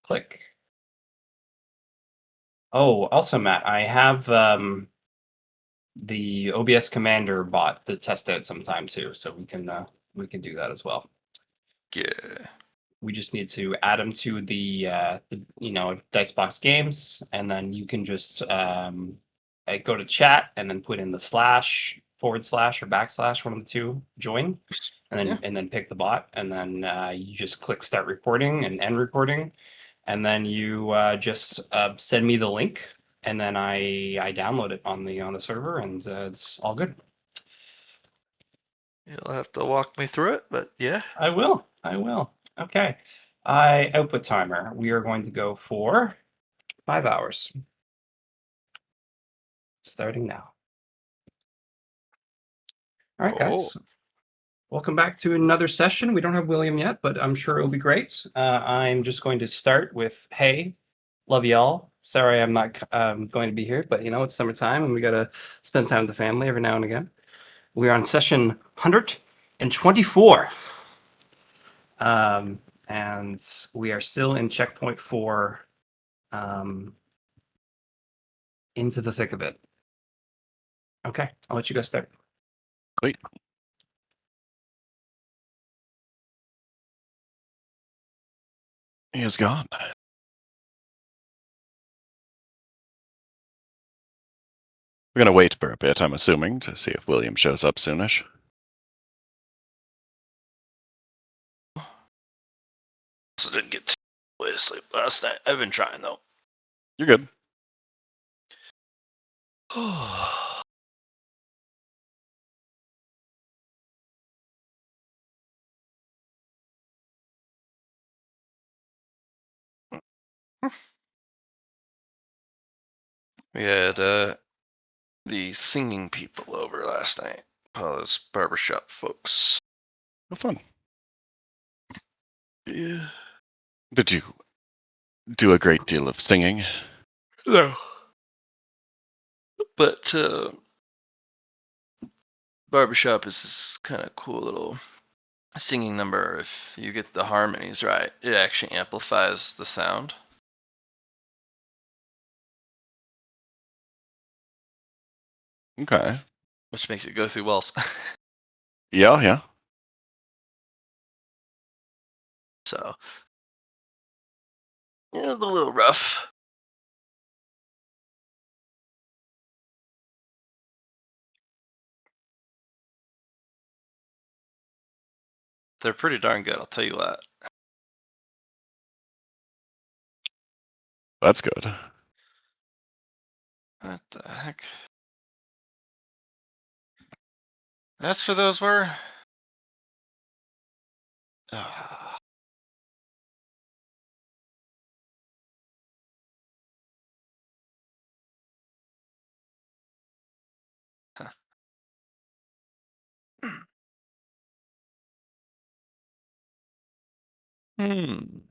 Click. Oh, also, Matt, I have the OBS Commander bot to test out sometime too, so we can do that as well. Yeah. We just need to add them to the Dicebox Games, and then you can just go to chat and then put in the slash, forward slash, or backslash, one of the two, join, and then pick the bot, and then you just click start recording and end recording, and then you just send me the link, and then I download it on the server, and it's all good. You'll have to walk me through it, but yeah. I will. Okay. Output timer. We are going to go for 5 hours. Starting now. All right, guys. Welcome back to another session. We don't have William yet, but I'm sure it'll be great. I'm just going to start with, hey, love y'all. Sorry I'm not going to be here, but it's summertime and we got to spend time with the family every now and again. We're on session 124. And we are still in checkpoint 4, into the thick of it. Okay, I'll let you guys start. Great. He is gone. We're going to wait for a bit, I'm assuming, to see if William shows up soonish. Also didn't get to sleep last night. I've been trying though. You're good. We had the singing people over last night. All those barbershop folks. Have fun. Yeah. Did you do a great deal of singing? No. But barbershop is this kind of cool little singing number. If you get the harmonies right, it actually amplifies the sound. Okay. Which makes it go through walls. Yeah. So, yeah, a little rough. They're pretty darn good, I'll tell you what. That's good. What the heck? That's for those were. Ah. Huh. Hmm.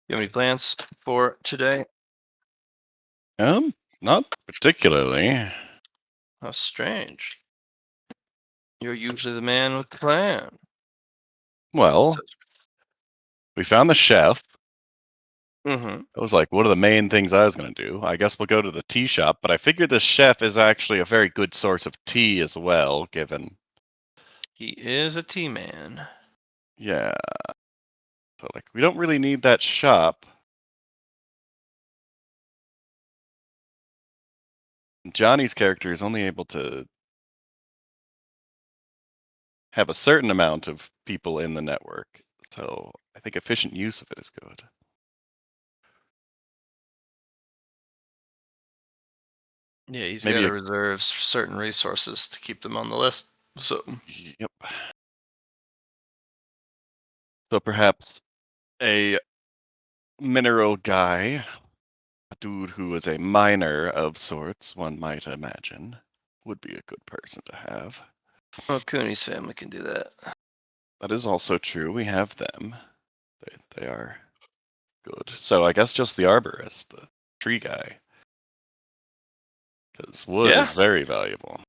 You have any plans for today? Not particularly. How strange. You're usually the man with the plan. Well, we found the chef. Mm-hmm. I was like, what are the main things I was going to do? I guess we'll go to the tea shop, but I figured the chef is actually a very good source of tea as well, given. He is a tea man. Yeah. So, like, we don't really need that shop. Johnny's character is only able to have a certain amount of people in the network. So I think efficient use of it is good. Yeah, he's got Maybe to reserve certain resources to keep them on the list. So, yep. So perhaps a mineral guy, a dude who is a miner of sorts, one might imagine, would be a good person to have. well, Cooney's family can do that. That is also true. We have them. They are good. So I guess just the arborist, the tree guy. Because wood Yeah. is very valuable.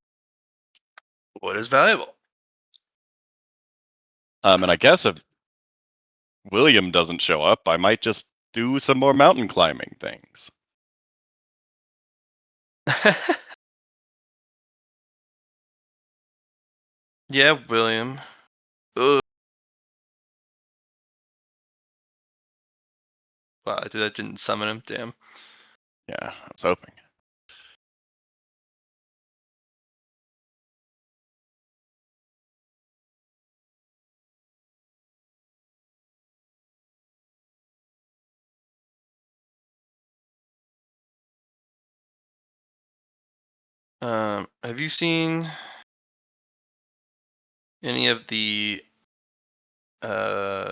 What is valuable? And I guess if William doesn't show up, I might just do some more mountain climbing things. Yeah, William. Ugh. Wow, that didn't summon him. Damn. Yeah, I was hoping. Have you seen any of the uh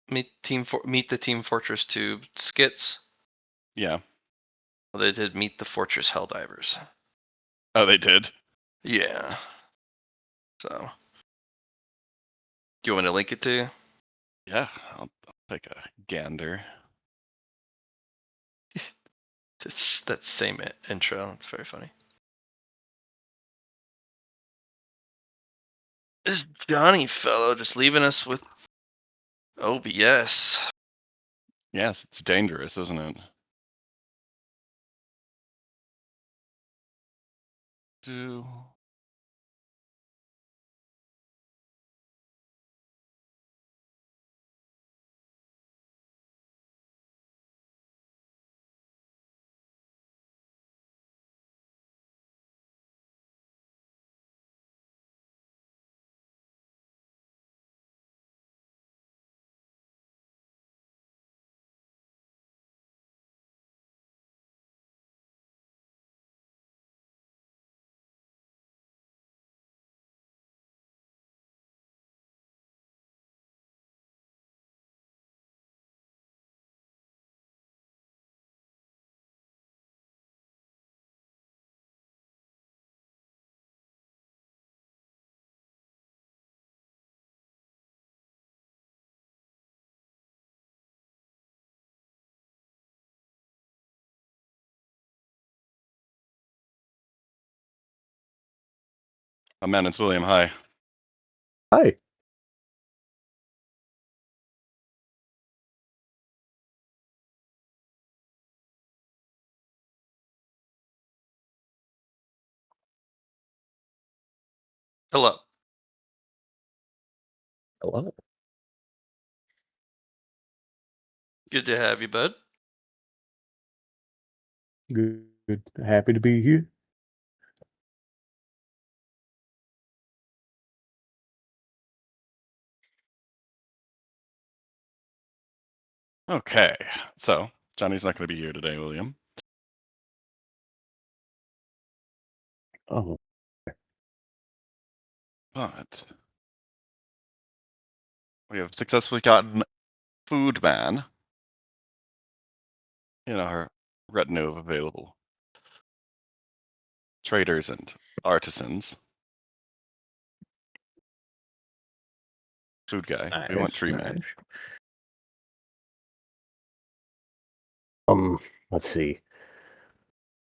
Meet the Team Fortress 2 skits? Yeah. Well, they did Meet the Fortress Helldivers. Oh, they did? Yeah. So, do you want me to link it to you? Yeah, I'll take a gander. It's that same intro. It's very funny. This Johnny fellow just leaving us with OBS. Yes, it's dangerous, isn't it? Do Oh man, it's William. Hi. Hi. Hello. Hello. Good to have you, bud. Good. Happy to be here. Okay, so Johnny's not going to be here today, William. Oh, But we have successfully gotten Food Man in our retinue of available traders and artisans. Food guy. We want Tree Man. Let's see.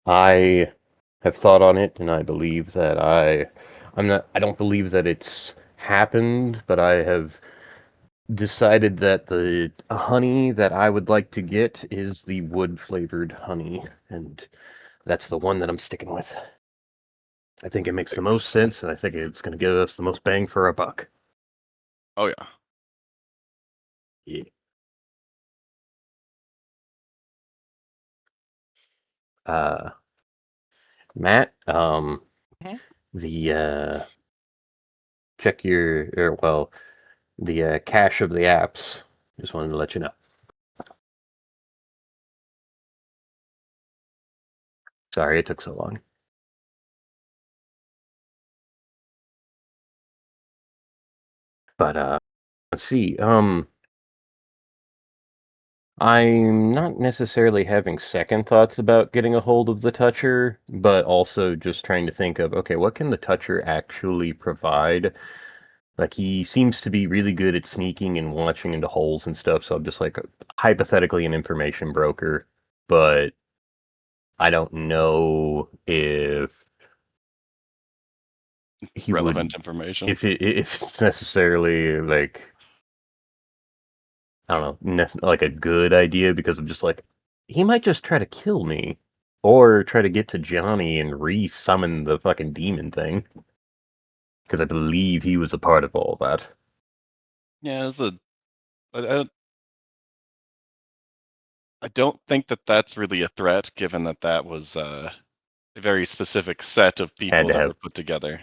I have thought on it, and I believe that I don't believe that it's happened, but I have decided that the honey that I would like to get is the wood-flavored honey, and that's the one that I'm sticking with. I think it makes the most sense, and I think it's going to give us the most bang for our buck. Oh yeah. Yeah. Matt, Mhm. the check your or well, the cache of the apps. Just wanted to let you know. Sorry it took so long. But let's see. I'm not necessarily having second thoughts about getting a hold of the toucher, but also just trying to think of, okay, what can the toucher actually provide? Like, he seems to be really good at sneaking and watching into holes and stuff, so I'm just like hypothetically an information broker, but I don't know if It's he would, relevant information. if it's necessarily like, I don't know, like a good idea, because I'm just like, he might just try to kill me or try to get to Johnny and re-summon the fucking demon thing, because I believe he was a part of all that. Yeah, I don't think that that's really a threat, given that that was a very specific set of Had people to that were have, put together.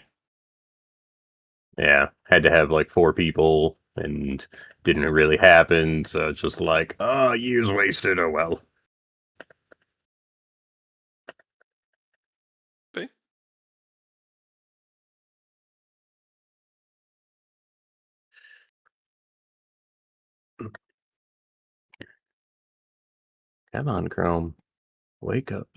yeah, had to have like 4 people, and didn't really happen. So it's just like, oh, years wasted. Oh well. Okay. Come on, Chrome, wake up.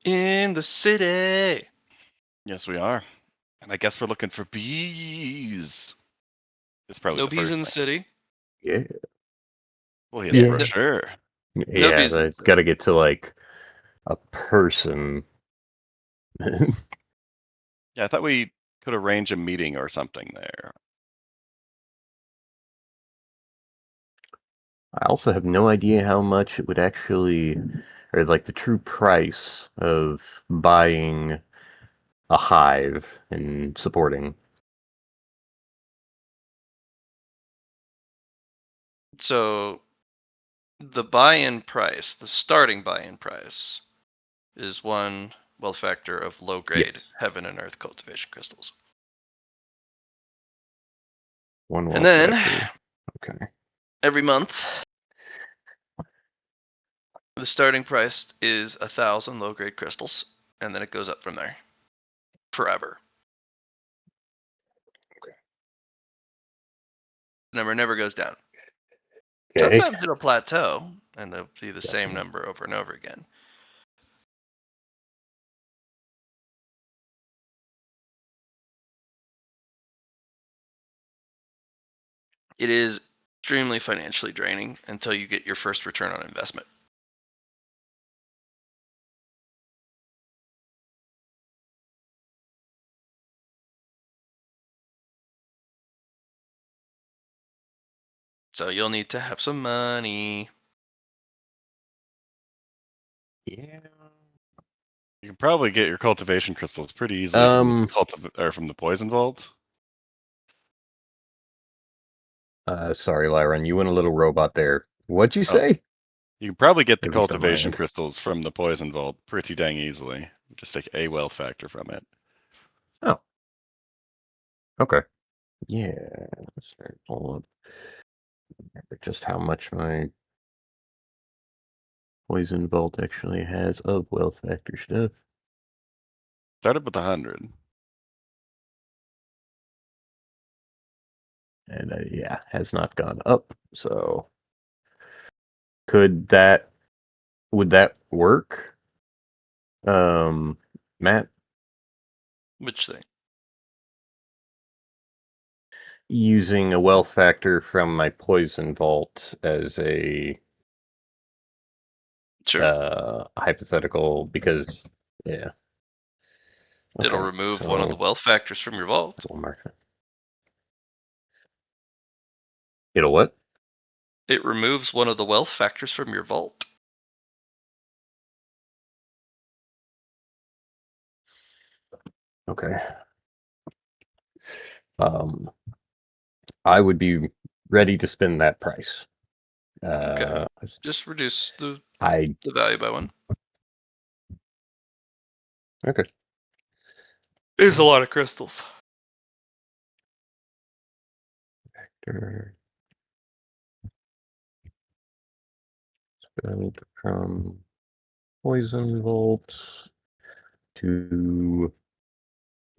In the city. Yes, we are. And I guess we're looking for bees. It's probably No the bees in first the thing. city. Yeah, Well, yes, Yeah. for sure. No yeah. bees in the That's city. got to get to like a person. Yeah, I thought we could arrange a meeting or something there. I also have no idea how much it would actually, or like the true price of buying a hive and supporting. So the buy-in price, the starting buy-in price, is 1 wealth factor of low-grade Yes, heaven and earth cultivation crystals. one And wealth then factor. Okay. every month, the starting price is 1,000 low-grade crystals, and then it goes up from there forever. The number never goes down. Okay. Sometimes it'll plateau, and they'll be the same Gotcha. number over and over again. It is extremely financially draining until you get your first return on investment. So you'll need to have some money. Yeah. You can probably get your cultivation crystals pretty easily from the Um. or from the poison vault. Sorry, Lyron. You went a little robot there. What'd you Oh, say? you can probably get the At least on my cultivation end. crystals from the poison vault pretty dang easily. Just take a wealth factor from it. Oh. Okay. Yeah. Let's start pulling up just how much my poison vault actually has of wealth factor stuff. Started with 100. And yeah, has not gone up. So could that would that work? Matt, Which thing? using a wealth factor from my poison vault as a Sure. hypothetical, because yeah. It'll Okay, remove one of the so wealth factors from your vault. we'll mark that. It'll what? It removes one of the wealth factors from your vault. Okay. I would be ready to spend that price. Okay. Just reduce the I value by 1. okay. There's a lot of crystals. Spend from poison bolts to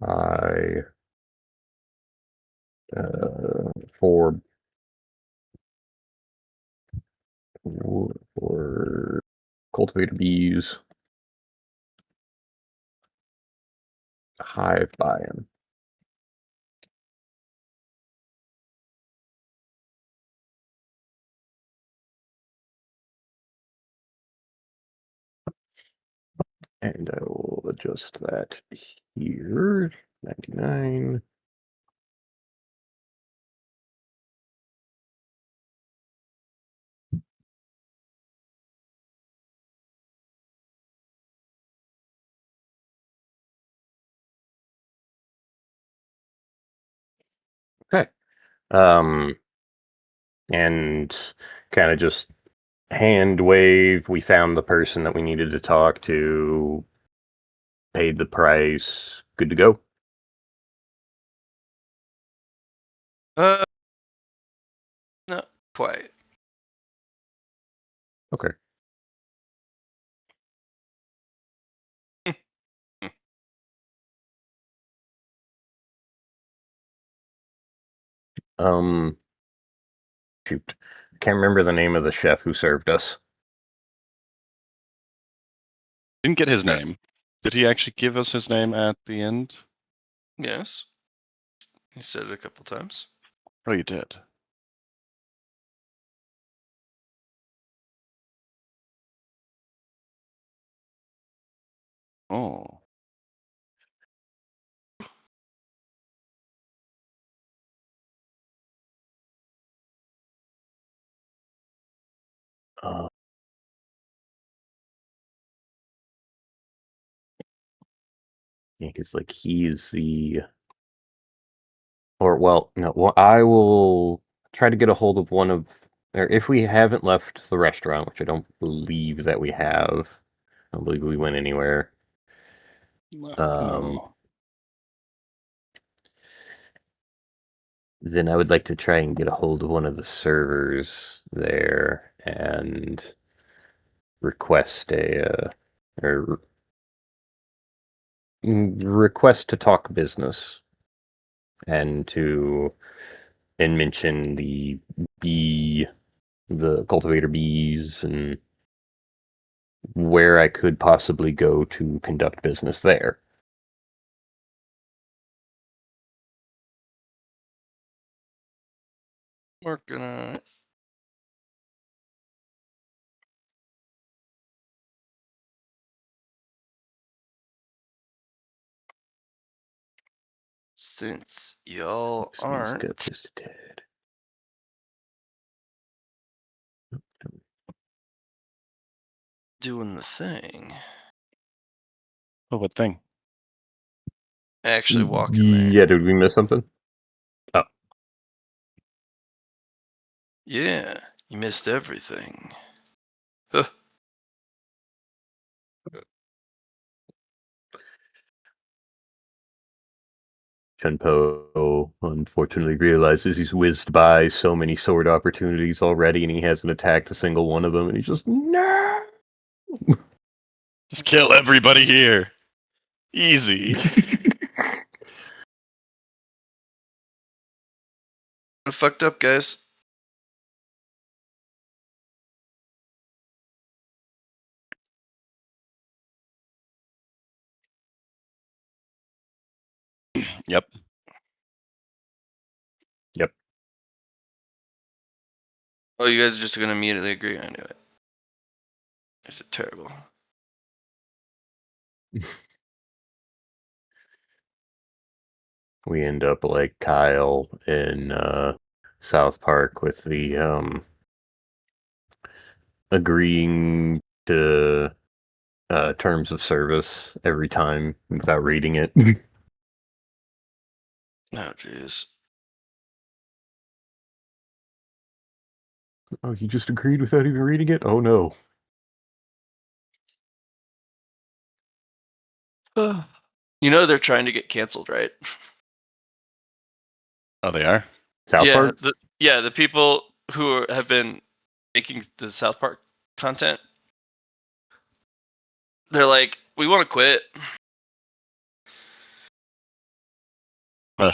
I for cultivator bees, hive buy-in. And I will adjust that here. 99. Okay. And kind of just hand wave. We found the person that we needed to talk to, paid the price, good to go. Not quite. Okay. Shoot. Can't remember the name of the chef who served us. Didn't get his name. Did he actually give us his name at the end? Yes. He said it a couple times. Oh, you did. Oh. Yeah, because like he's the, or well, no, well, I will try to get a hold of one of, or if we haven't left the restaurant, which I don't believe that we have. I don't believe we went anywhere. No. Then I would like to try and get a hold of one of the servers there and request request to talk business and mention the cultivator bees and where I could possibly go to conduct business there. Working on it. Since y'all aren't Visited. doing the thing, Oh, what thing? actually walking there. Yeah, did we miss something? Oh. Yeah, you missed everything. Huh. Chunpo unfortunately realizes he's whizzed by so many sword opportunities already and he hasn't attacked a single one of them and he's just, no! Just kill everybody here. Easy. I fucked up, guys. Yep. Yep. Oh, you guys are just gonna immediately agree? I knew it. Is it terrible? We end up like Kyle in South Park with the agreeing to terms of service every time without reading it. Oh, jeez. Oh, you just agreed without even reading it? Oh no. You know they're trying to get canceled, right? Oh, they are? South Yeah, Park? the people who have been making the South Park content, they're like, we want to quit, Uh,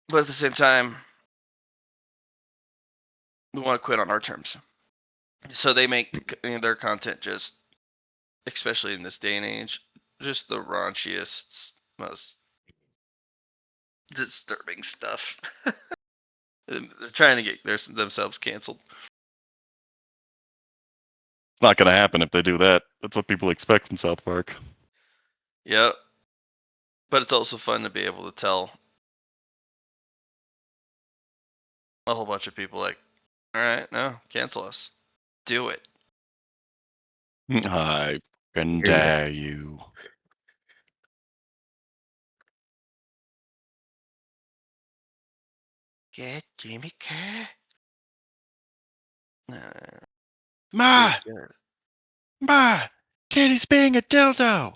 but at the same time, we want to quit on our terms. So they make their content just, especially in this day and age, just the raunchiest, most disturbing stuff. They're trying to get themselves canceled. it's not going to happen if they do that. That's what people expect from South Park. Yep. But it's also fun to be able to tell a whole bunch of people, like, all right, no, cancel us. Do it. I can Hear that. dare you. Get Jimmy Kerr. Nah, Ma! pretty good. Ma! Kitty's being a dildo!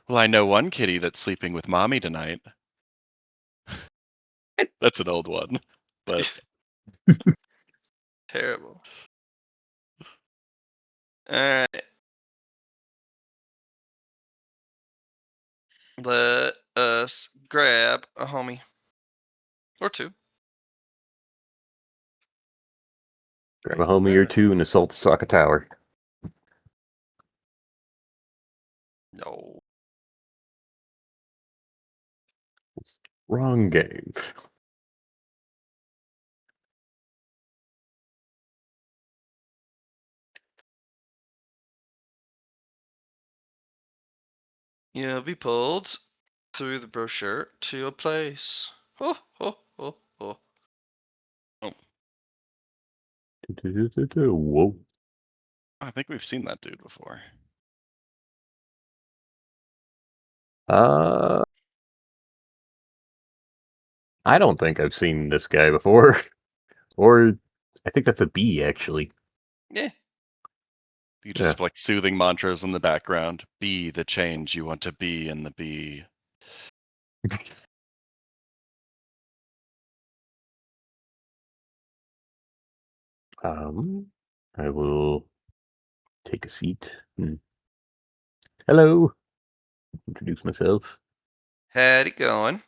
Well, I know one kitty that's sleeping with mommy tonight. That's an old one. But Terrible. All right. Let us grab a homie or two. Grab a homie or two and assault the Sokka Tower. No. Wrong game. You'll be pulled through the brochure to a place. Oh, oh, oh, oh. Whoa. I think we've seen that dude before. Uh, I don't think I've seen this guy before. Or I think that's a bee, actually. Yeah. You just have like soothing mantras in the background. Be the change you want to be in the bee. I will take a seat. Hello. Introduce myself. Had it going.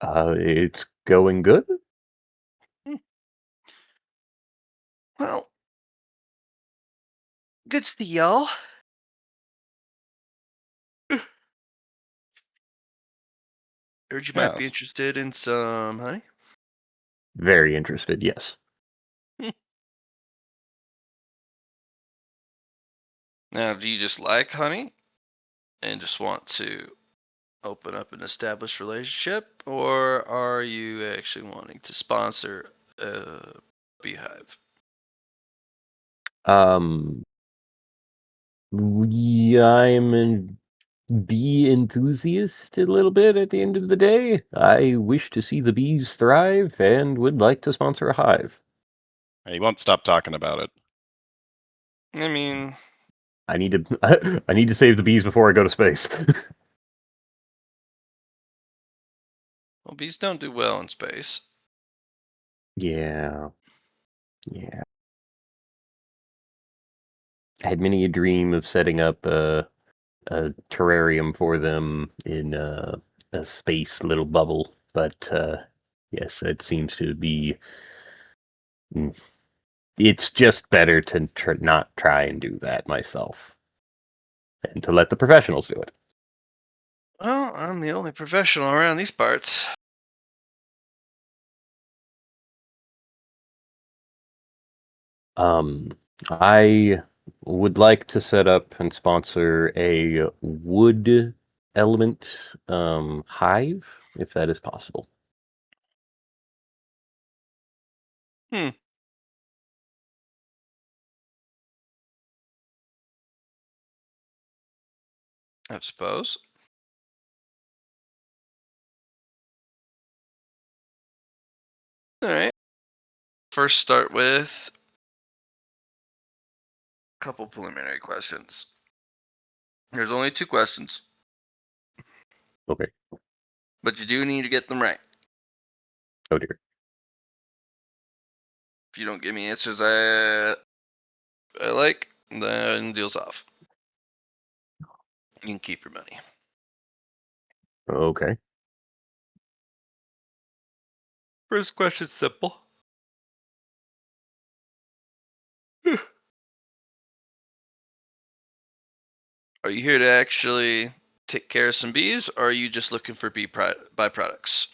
It's going good. Well, good to see y'all. Heard you might be Yes. interested in some honey. Very interested, yes. Now, do you just like honey and just want to open up an established relationship, or are you actually wanting to sponsor a beehive? Yeah, I'm a bee enthusiast a little bit at the end of the day. I wish to see the bees thrive and would like to sponsor a hive. He won't stop talking about it. I mean, I need to I need to save the bees before I go to space. well, bees don't do well in space. Yeah. Yeah. I had many a dream of setting up a terrarium for them in a space little bubble, but yes, it seems to be. mm, It's just better to not try and do that myself, and to let the professionals do it. Well, I'm the only professional around these parts. Um, I would like to set up and sponsor a wood element hive, if that is possible. Hmm. I suppose. All right. First, start with a couple preliminary questions. There's only 2 questions, Okay. but you do need to get them right. Oh dear. If you don't give me answers I like, then deal's off. You can keep your money. Okay. First question's simple. Are you here to actually take care of some bees, or are you just looking for bee byproducts?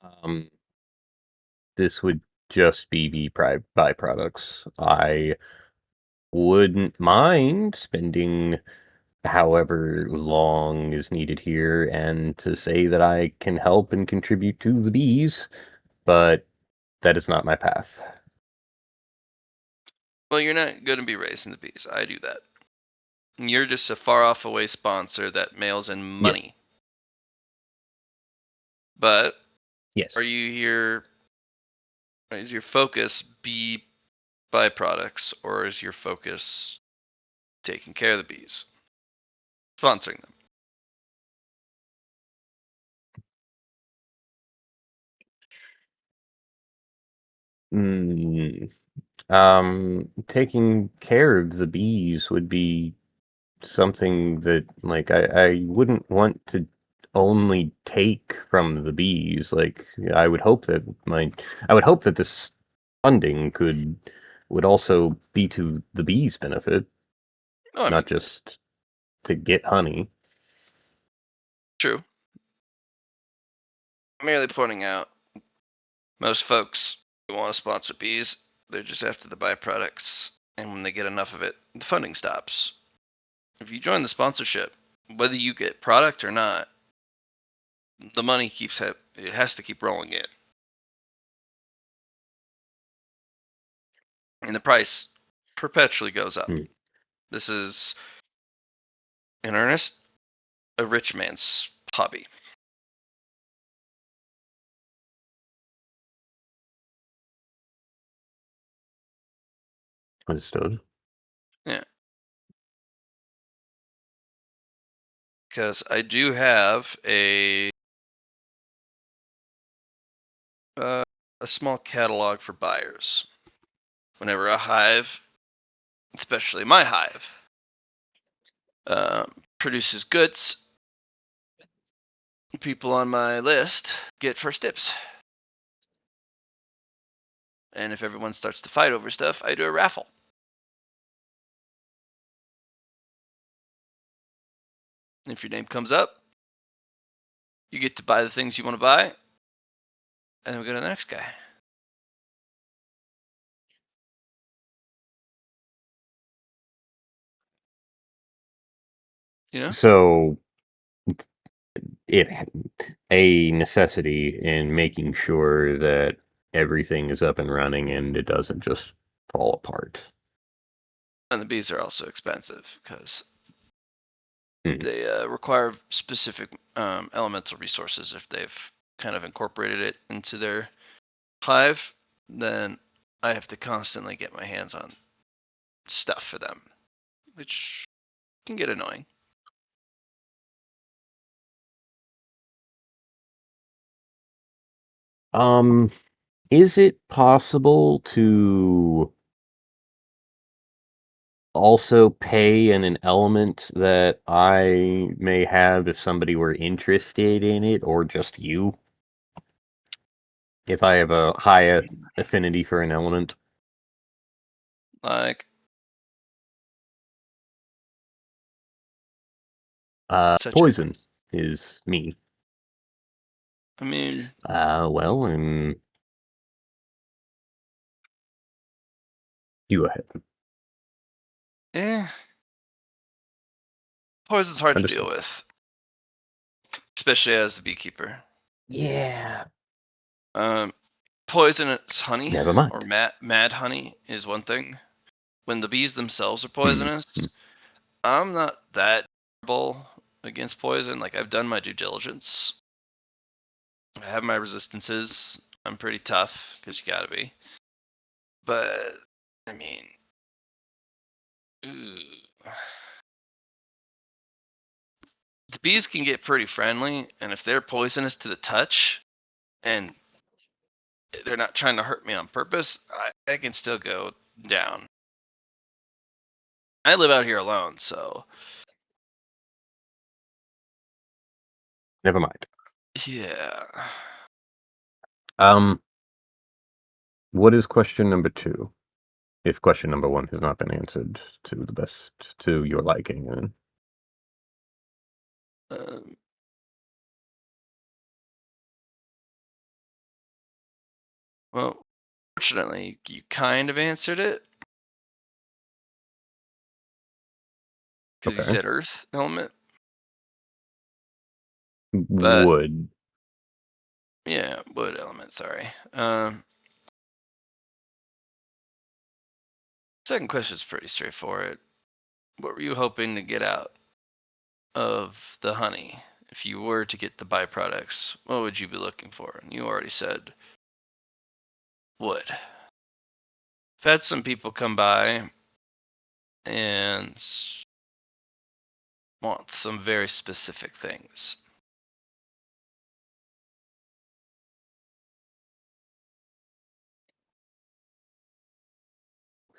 Um, this would just be byproducts. I wouldn't mind spending however long is needed here and to say that I can help and contribute to the bees, but that is not my path. Well, you're not going to be raising the bees. I do that. You're just a far off away sponsor that mails in Yeah. money. But Yes. are you here? Is your focus bee byproducts, or is your focus taking care of the bees, sponsoring them? Mm, taking care of the bees would be something that, like, I wouldn't want to only take from the bees. Like, I would hope that this funding would also be to the bees' benefit, Oh, I mean, not just to get honey. true. I'm merely pointing out most folks who want to sponsor bees, they're just after the byproducts, and when they get enough of it, the funding stops. If you join the sponsorship, whether you get product or not, the money it has to keep rolling in, and the price perpetually goes up. Hmm. This is, in earnest, a rich man's hobby. Understood. Yeah. Because I do have a small catalog for buyers. Whenever a hive, especially my hive, produces goods, people on my list get first dibs. And if everyone starts to fight over stuff, I do a raffle. If your name comes up, you get to buy the things you want to buy, and then we go to the next guy. You know? So it a necessity in making sure that everything is up and running and it doesn't just fall apart. And the bees are also expensive because Hmm. they require specific elemental resources. If they've kind of incorporated it into their hive, then I have to constantly get my hands on stuff for them, which can get annoying. Is it possible to also pay in an element that I may have if somebody were interested in it, or just you? If I have a high affinity for an element? Like, such Poison as, is me. I mean, Well, you go ahead. poison's hard to deal Understood. with, especially as the beekeeper. Yeah. Poisonous honey Never mind. or mad honey is one thing. When the bees themselves are Hmm. poisonous, I'm not that terrible against poison. Like, I've done my due diligence. I have my resistances. I'm pretty tough, because you gotta be. But, I mean, ooh. The bees can get pretty friendly, and if they're poisonous to the touch, and they're not trying to hurt me on purpose, I can still go down. I live out here alone, so Never mind. yeah. What is question number 2? If question number 1 has not been answered to your liking, then. Um, well, fortunately, you kind of answered it because you Okay. said Earth element. But Wood. yeah, wood element. Sorry. Second question is pretty straightforward. What were you hoping to get out of the honey? If you were to get the byproducts, what would you be looking for? And you already said wood. I've had some people come by and want some very specific things.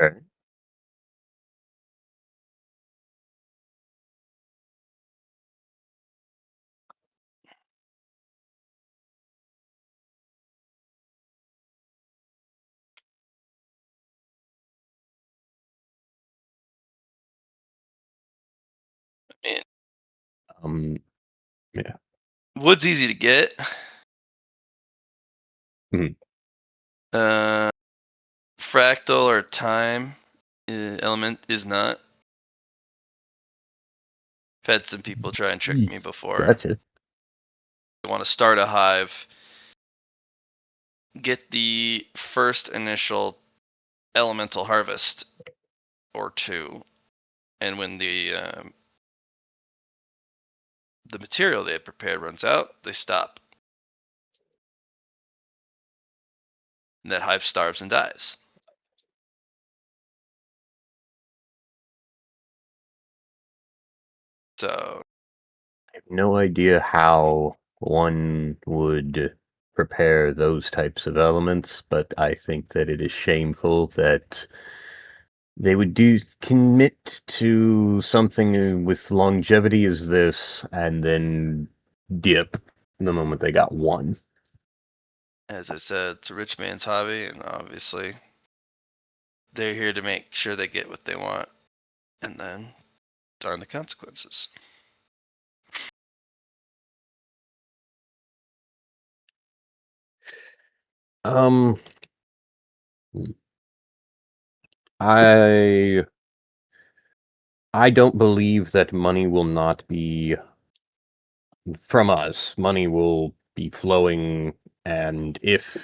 Okay. And Yeah. wood's easy to get. Mhm. Fractal or time element is not. I've had some people try and trick me before. Gotcha. They want to start a hive, get the first initial elemental harvest or 2, and when the material they had prepared runs out, they stop. And that hive starves and dies. So I have no idea how one would prepare those types of elements, but I think that it is shameful that they would commit to something with longevity as this and then dip the moment they got one. as I said, it's a rich man's hobby, and obviously they're here to make sure they get what they want, and then darn the consequences. Um, I I don't believe that money will not be from us. Money will be flowing, and if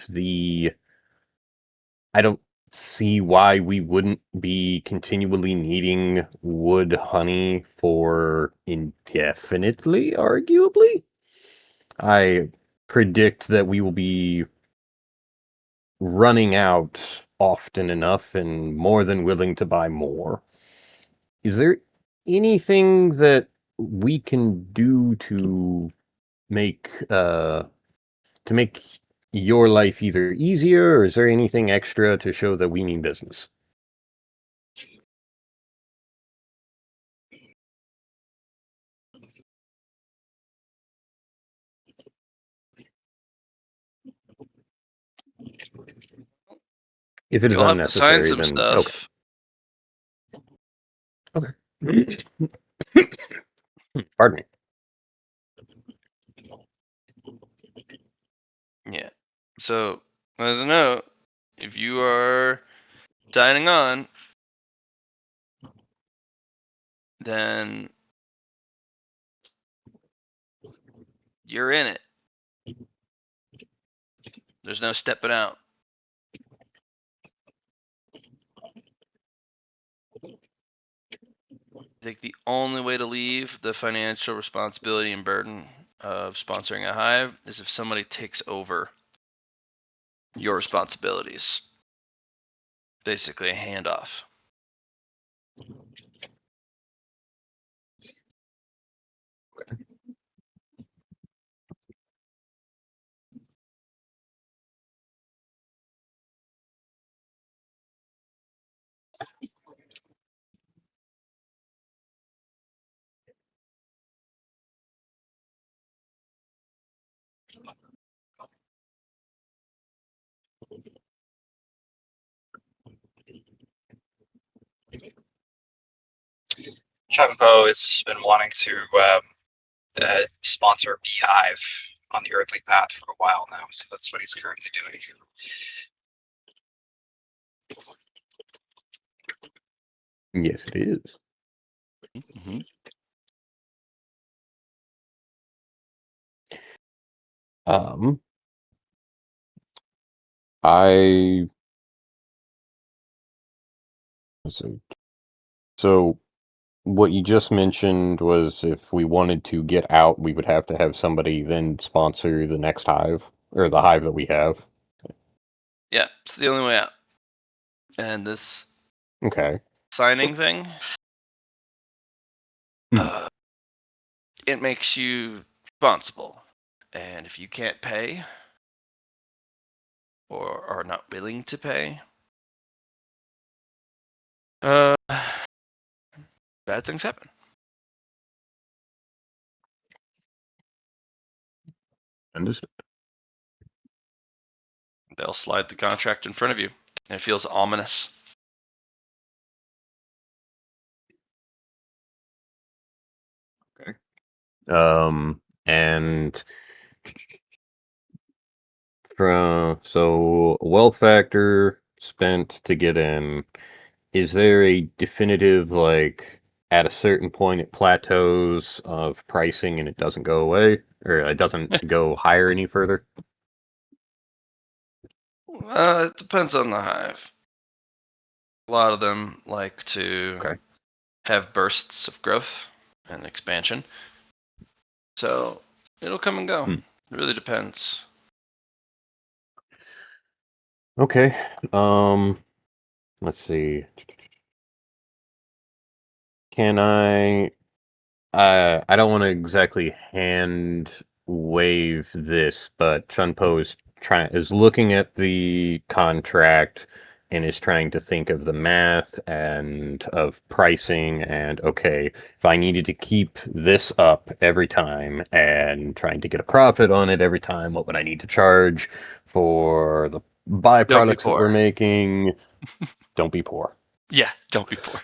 I don't see why we wouldn't be continually needing wood honey for indefinitely, arguably. I predict that we will be running out often enough and more than willing to buy more. Is there anything that we can do make to make your life either easier, or is there anything extra to show that we mean business? If it is You'll have to sign unnecessary, some then okay. stuff. Okay. Pardon me. Yeah. So, as a note, if you are signing on, then you're in it. There's no stepping out. think the only way to leave the financial responsibility and burden of sponsoring a hive is if somebody takes over your responsibilities. Basically, a handoff. Chunko has been wanting to sponsor Beehive on the Earthly Path for a while now, so that's what he's currently doing. Yes, it is. hmm Um, I let's see. So what you just mentioned was if we wanted to get out, we would have to have somebody then sponsor the next hive or the hive that we have. Yeah, it's the only way out. And this Okay. signing thing, Hmm. it makes you responsible. And if you can't pay or are not willing to pay, bad things happen. Understood. They'll slide the contract in front of you. And it feels ominous. And so wealth factor spent to get in. Is there a definitive, like, at a certain point it plateaus of pricing and it doesn't go away, or it doesn't go higher any further? It depends on the hive. A lot of them like to Okay. have bursts of growth and expansion. So it'll come and go. Hmm. It really depends. Okay. Let's see. Can I don't want to exactly hand wave this, but Chunpo is looking at the contract and is trying to think of the math and of pricing and okay, if I needed to keep this up every time and trying to get a profit on it every time, what would I need to charge for the Don't be byproducts that we're poor. making? Don't be poor. Yeah, don't be poor.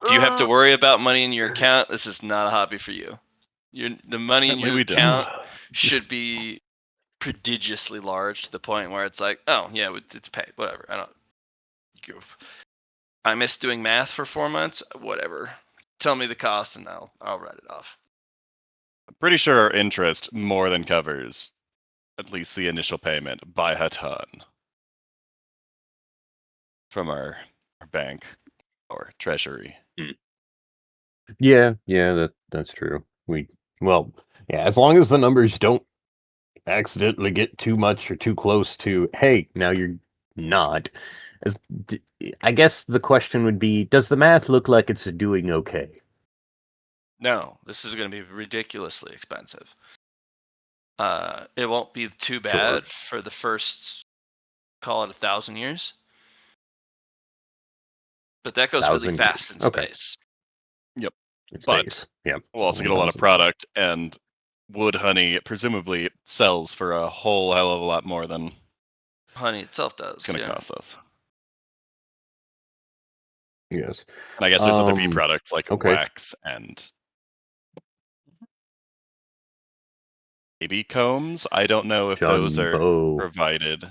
If you have to worry about money in your account, this is not a hobby for you. The money in Apparently your we don't. account should be prodigiously large to the point where it's like, oh yeah, it's paid, whatever. I don't give. I miss doing math for 4 months, whatever. Tell me the cost and I'll write it off. I'm pretty sure our interest more than covers at least the initial payment by a ton from our bank or treasury. Yeah, that's true. Well, yeah, as long as the numbers don't accidentally get too much or too close to, hey, now you're not. As, d- I guess the question would be, does the math look like it's doing okay? No, this is going to be ridiculously expensive. It won't be too Sure. bad for the first, call it 1,000 years. But that goes really 1,000 fast years. in Okay. space. It's But space. Yeah. we'll also so get a lot of 1,000 years. product, and wood honey presumably sells for a whole hell of a lot more than Honey itself it's does. going to Yeah. cost us. Yes. And I guess there's other bee Um, products like okay. wax and baby combs. I don't know if those are Jumbo. provided.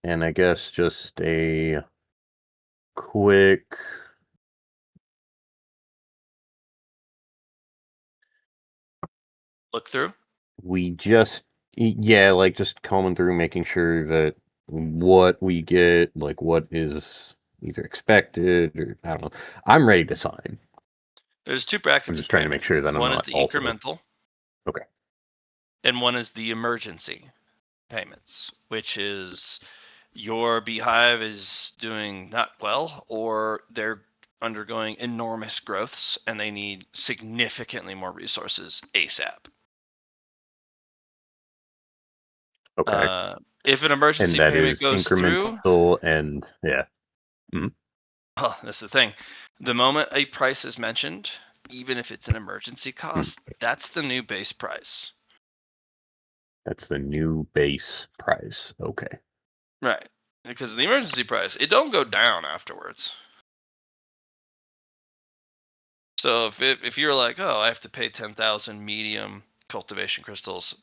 And I guess just a quick Look through. we just yeah, like just combing through making sure that what we get, like what is either expected or I don't know. I'm ready to sign. There's 2 I'm brackets just of trying to payment. make sure that I'm One is not the also incremental. Okay. And one is the emergency payments, which is your beehive is doing not well, or they're undergoing enormous growths and they need significantly more resources ASAP. Okay. If an And emergency that payment is goes through, incremental and yeah. oh, that's the thing. The moment a price is mentioned, even if it's an emergency cost, that's the new base price. That's the new base price. Okay. Right. Because the emergency price, it don't go down afterwards. So if you're like, oh, I have to pay 10,000 medium cultivation crystals,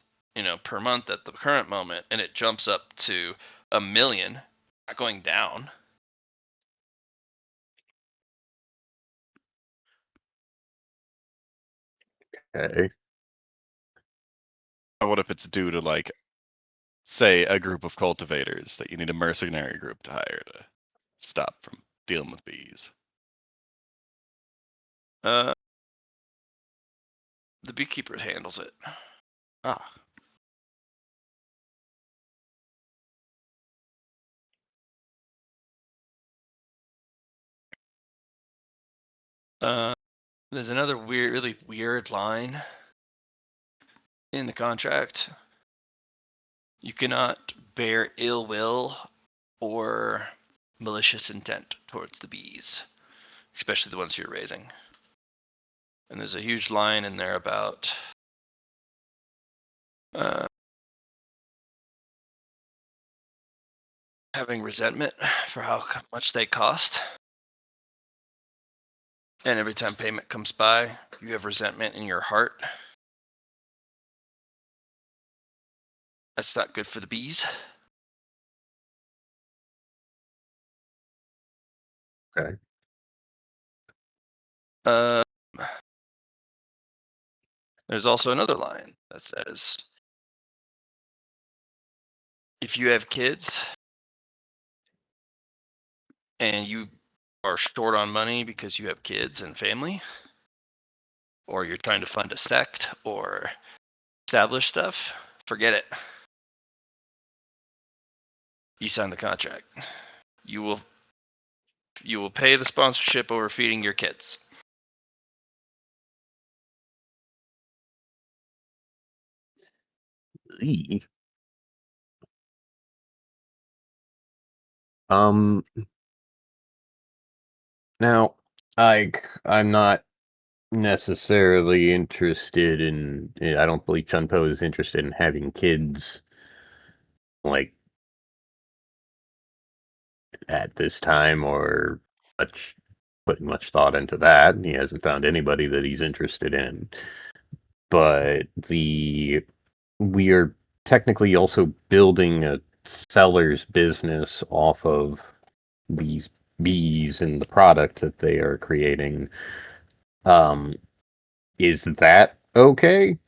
per month at the current moment, and it jumps up to 1,000,000, not going down. Okay. What if it's due to, like, say, a group of cultivators that you need a mercenary group to hire to stop from dealing with bees? The beekeeper handles it. Ah, There's another really weird line in the contract. You cannot bear ill will or malicious intent towards the bees, especially the ones you're raising. And there's a huge line in there about having resentment for how much they cost. And every time payment comes by, you have resentment in your heart. That's not good for the bees. Okay. There's also another line that says, if you have kids and you are short on money because you have kids and family, or you're trying to fund a sect or establish stuff, forget it. You sign the contract. You will pay the sponsorship over feeding your kids. Eee. Um Now I'm not necessarily interested in I don't believe Chunpo is interested in having kids like at this time or much putting much thought into that. He hasn't found anybody that he's interested in. But we are technically also building a seller's business off of these bees and the product that they are creating. Um, is that okay?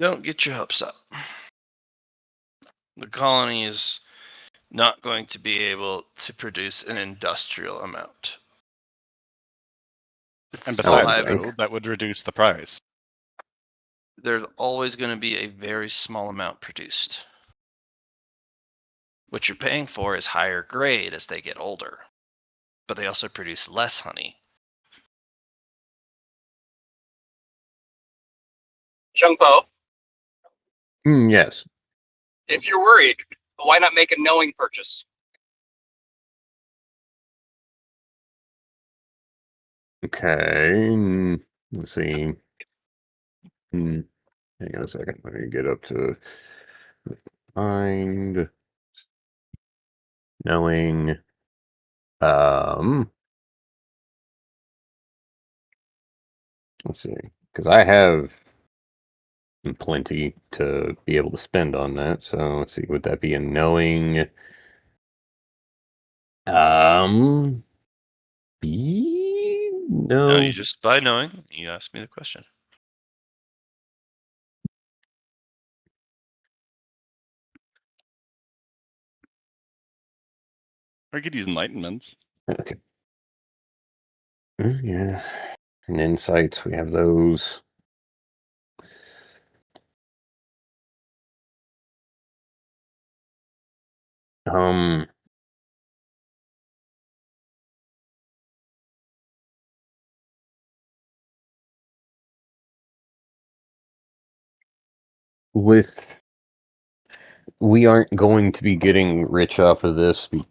Don't get your hopes up. The colony is not going to be able to produce an industrial amount. and It's all besides, hive. though, that would reduce the price. There's always going to be a very small amount produced. What you're paying for is higher grade as they get older, but they also produce less honey. Jungpo, Yes. if you're worried, why not make a knowing purchase? Okay. Let's see. Hang on a second. Let me get up to find knowing. Let's see, because I have plenty to be able to spend on that. So let's see, would that be a knowing? B? No, No. you just by knowing, you asked me the question. Or you could use enlightenments. Okay. Yeah. And insights, we have those. Um. We aren't going to be getting rich off of this, we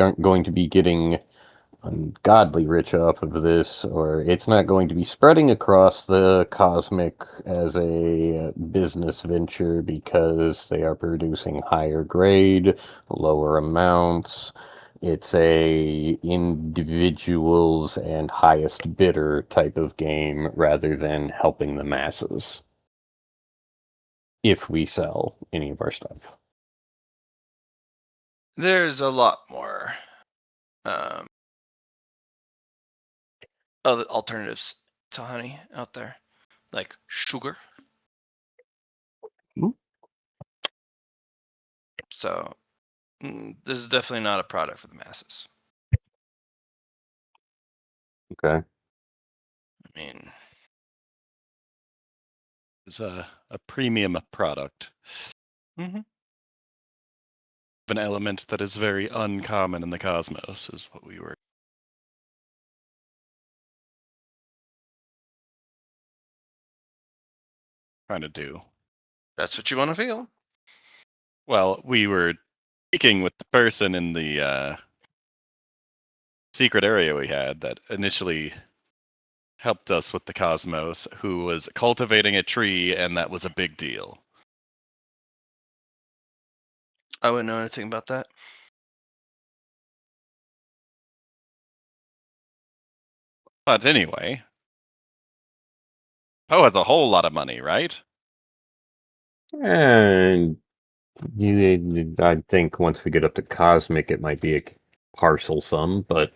aren't going to be getting ungodly rich off of this, or it's not going to be spreading across the cosmic as a business venture because they are producing higher grade, lower amounts. It's a individuals and highest bidder type of game rather than helping the masses if we sell any of our stuff. There's a lot more other alternatives to honey out there, like sugar. Hmm. So this is definitely not a product for the masses. Okay. I mean, It's a premium product. mhm. An element that is very uncommon in the cosmos is what we were trying to do. That's what you want to feel. Well, we were speaking with the person in the secret area we had that initially helped us with the cosmos, who was cultivating a tree, and that was a big deal. I wouldn't know anything about that. But anyway, Poe has a whole lot of money, right? And I think once we get up to cosmic, it might be a partial sum, but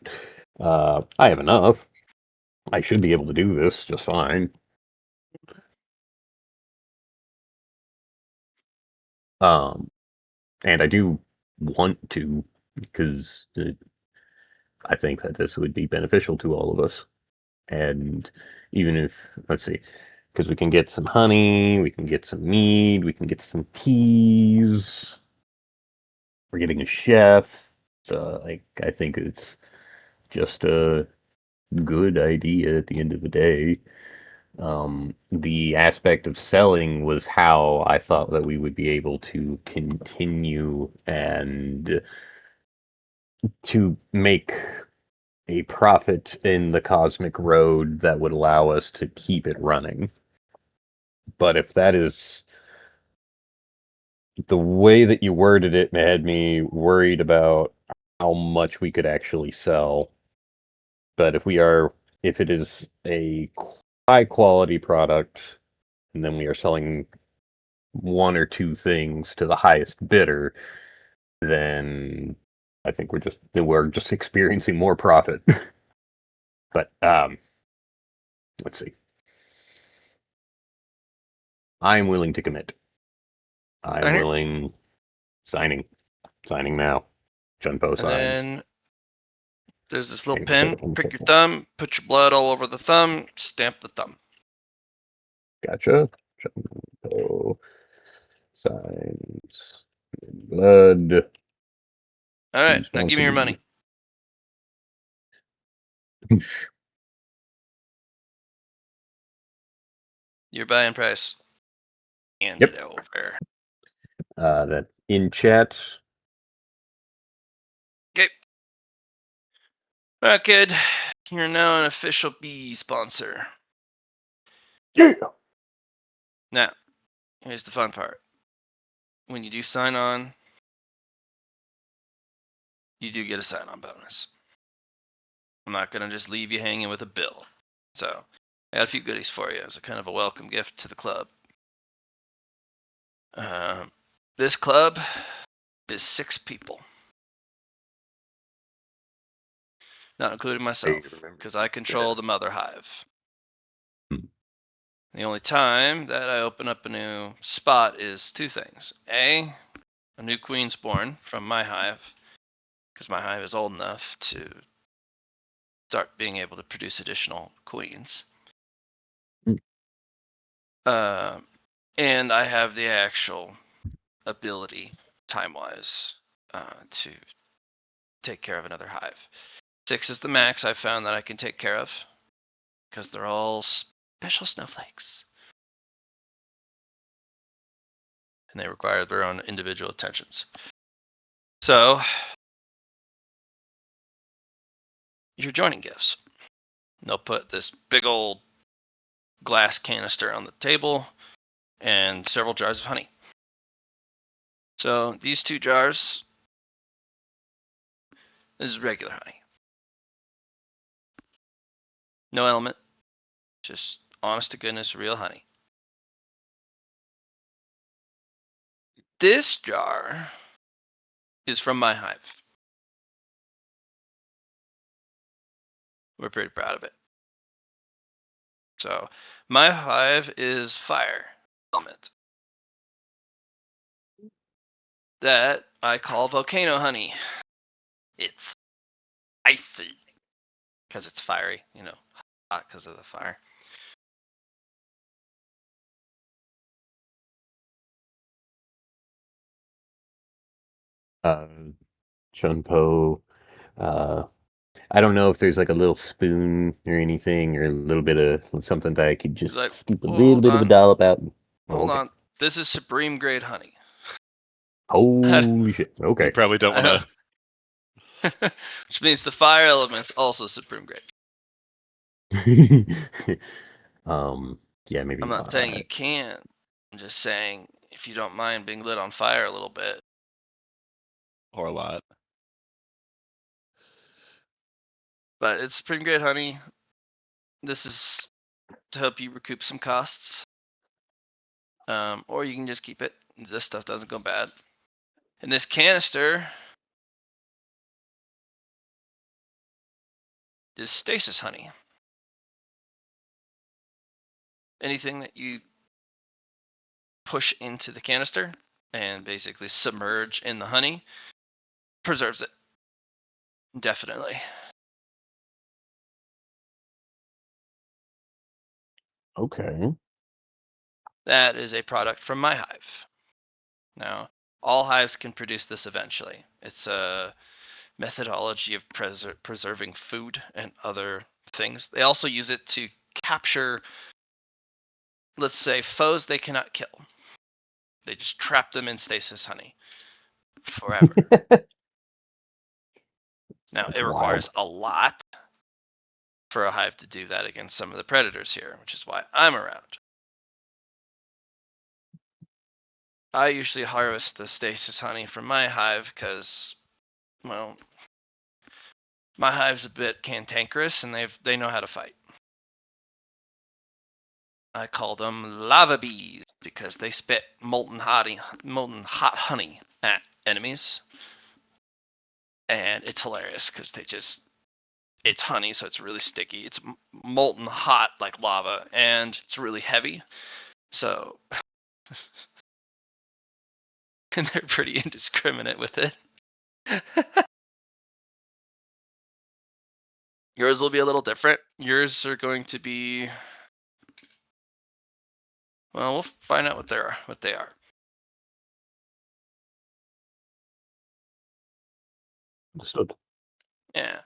I have enough. I should be able to do this just fine. And I do want to because I think that this would be beneficial to all of us. And even if, let's see, because we can get some honey, we can get some mead, we can get some teas. We're getting a chef. So, I think it's just a good idea at the end of the day. The aspect of selling was how I thought that we would be able to continue and to make a profit in the cosmic road that would allow us to keep it running. But if that is the way that you worded it, had me worried about how much we could actually sell. But if it is a high quality product, and then we are selling one or two things to the highest bidder, then I think we're just experiencing more profit. But let's see. I'm willing to commit. I'm Sign here. willing. Signing now. Junpo And signs. then there's this little Getting pin. total Prick your info. thumb. Put your blood all over the thumb. Stamp the thumb. Gotcha. Junpo signs. Blood. All right. Now give me your Responsibility. money. Your buying price. Hand Yep. it over. That in chat. Okay. All right, kid. You're now an official bee sponsor. Yeah. Now, here's the fun part. When you do sign on, you do get a sign on bonus. I'm not going to just leave you hanging with a bill. So, I got a few goodies for you as a kind of a welcome gift to the club. This club is 6 people, not including myself, remember. because I control Yeah. the mother hive. Hmm. The only time that I open up a new spot is 2 things. A new queen's born from my hive, because my hive is old enough to start being able to produce additional queens. Mm. And I have the actual ability, time-wise, to take care of another hive. 6 is the max I've found that I can take care of, because they're all special snowflakes. And they require their own individual attentions. So, your joining gifts. They'll put this big old glass canister on the table and several jars of honey. So these 2 jars, this is regular honey. No element, just honest to goodness real honey. This jar is from my hive. We're pretty proud of it. So my hive is fire element. That I call volcano honey. It's icy because it's fiery, hot because of the fire. Chunpo. I don't know if there's like a little spoon or anything, or a little bit of something that I could just like, scoop a well, little hold bit of a on. dollop out. Hold okay. on. This is supreme grade honey. Holy shit. You Okay. probably don't I want to. Which means the fire element's also supreme grade. Yeah, maybe I'm not saying not. you can't. I'm just saying if you don't mind being lit on fire a little bit. Or a lot. But it's supreme grade honey. This is to help you recoup some costs. Or you can just keep it. This stuff doesn't go bad. And this canister is stasis honey. Anything that you push into the canister and basically submerge in the honey preserves it indefinitely. Okay. That is a product from my hive. Now, all hives can produce this eventually. It's a methodology of preserving food and other things. They also use it to capture, let's say, foes they cannot kill. They just trap them in stasis honey forever. Now, That's it wild. requires a lot for a hive to do that against some of the predators here, which is why I'm around. I usually harvest the stasis honey from my hive because, well, my hive's a bit cantankerous and they know how to fight. I call them lava bees because they spit molten hot honey at enemies. And it's hilarious because it's honey, so it's really sticky. It's molten hot like lava, and it's really heavy. So, and they're pretty indiscriminate with it. Yours will be a little different. Yours are going to be, well, we'll find out what they are. Understood. Yeah.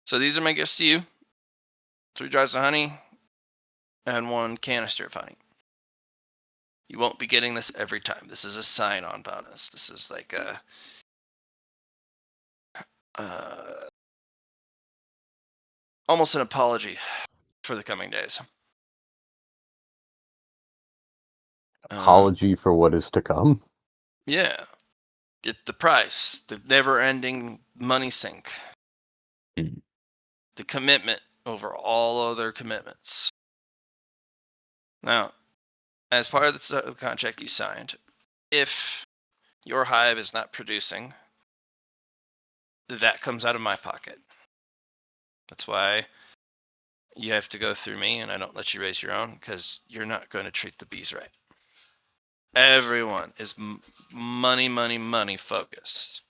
So these are my gifts to you. 3 jars of honey and 1 canister of honey. You won't be getting this every time. This is a sign-on bonus. This is like a almost an apology for the coming days. Apology for what is to come. Yeah. Get the price, the never-ending money sink, Hmm. the commitment over all other commitments. Now, as part of the contract you signed, if your hive is not producing, that comes out of my pocket. That's why you have to go through me, and I don't let you raise your own because you're not going to treat the bees right. Everyone is money focused.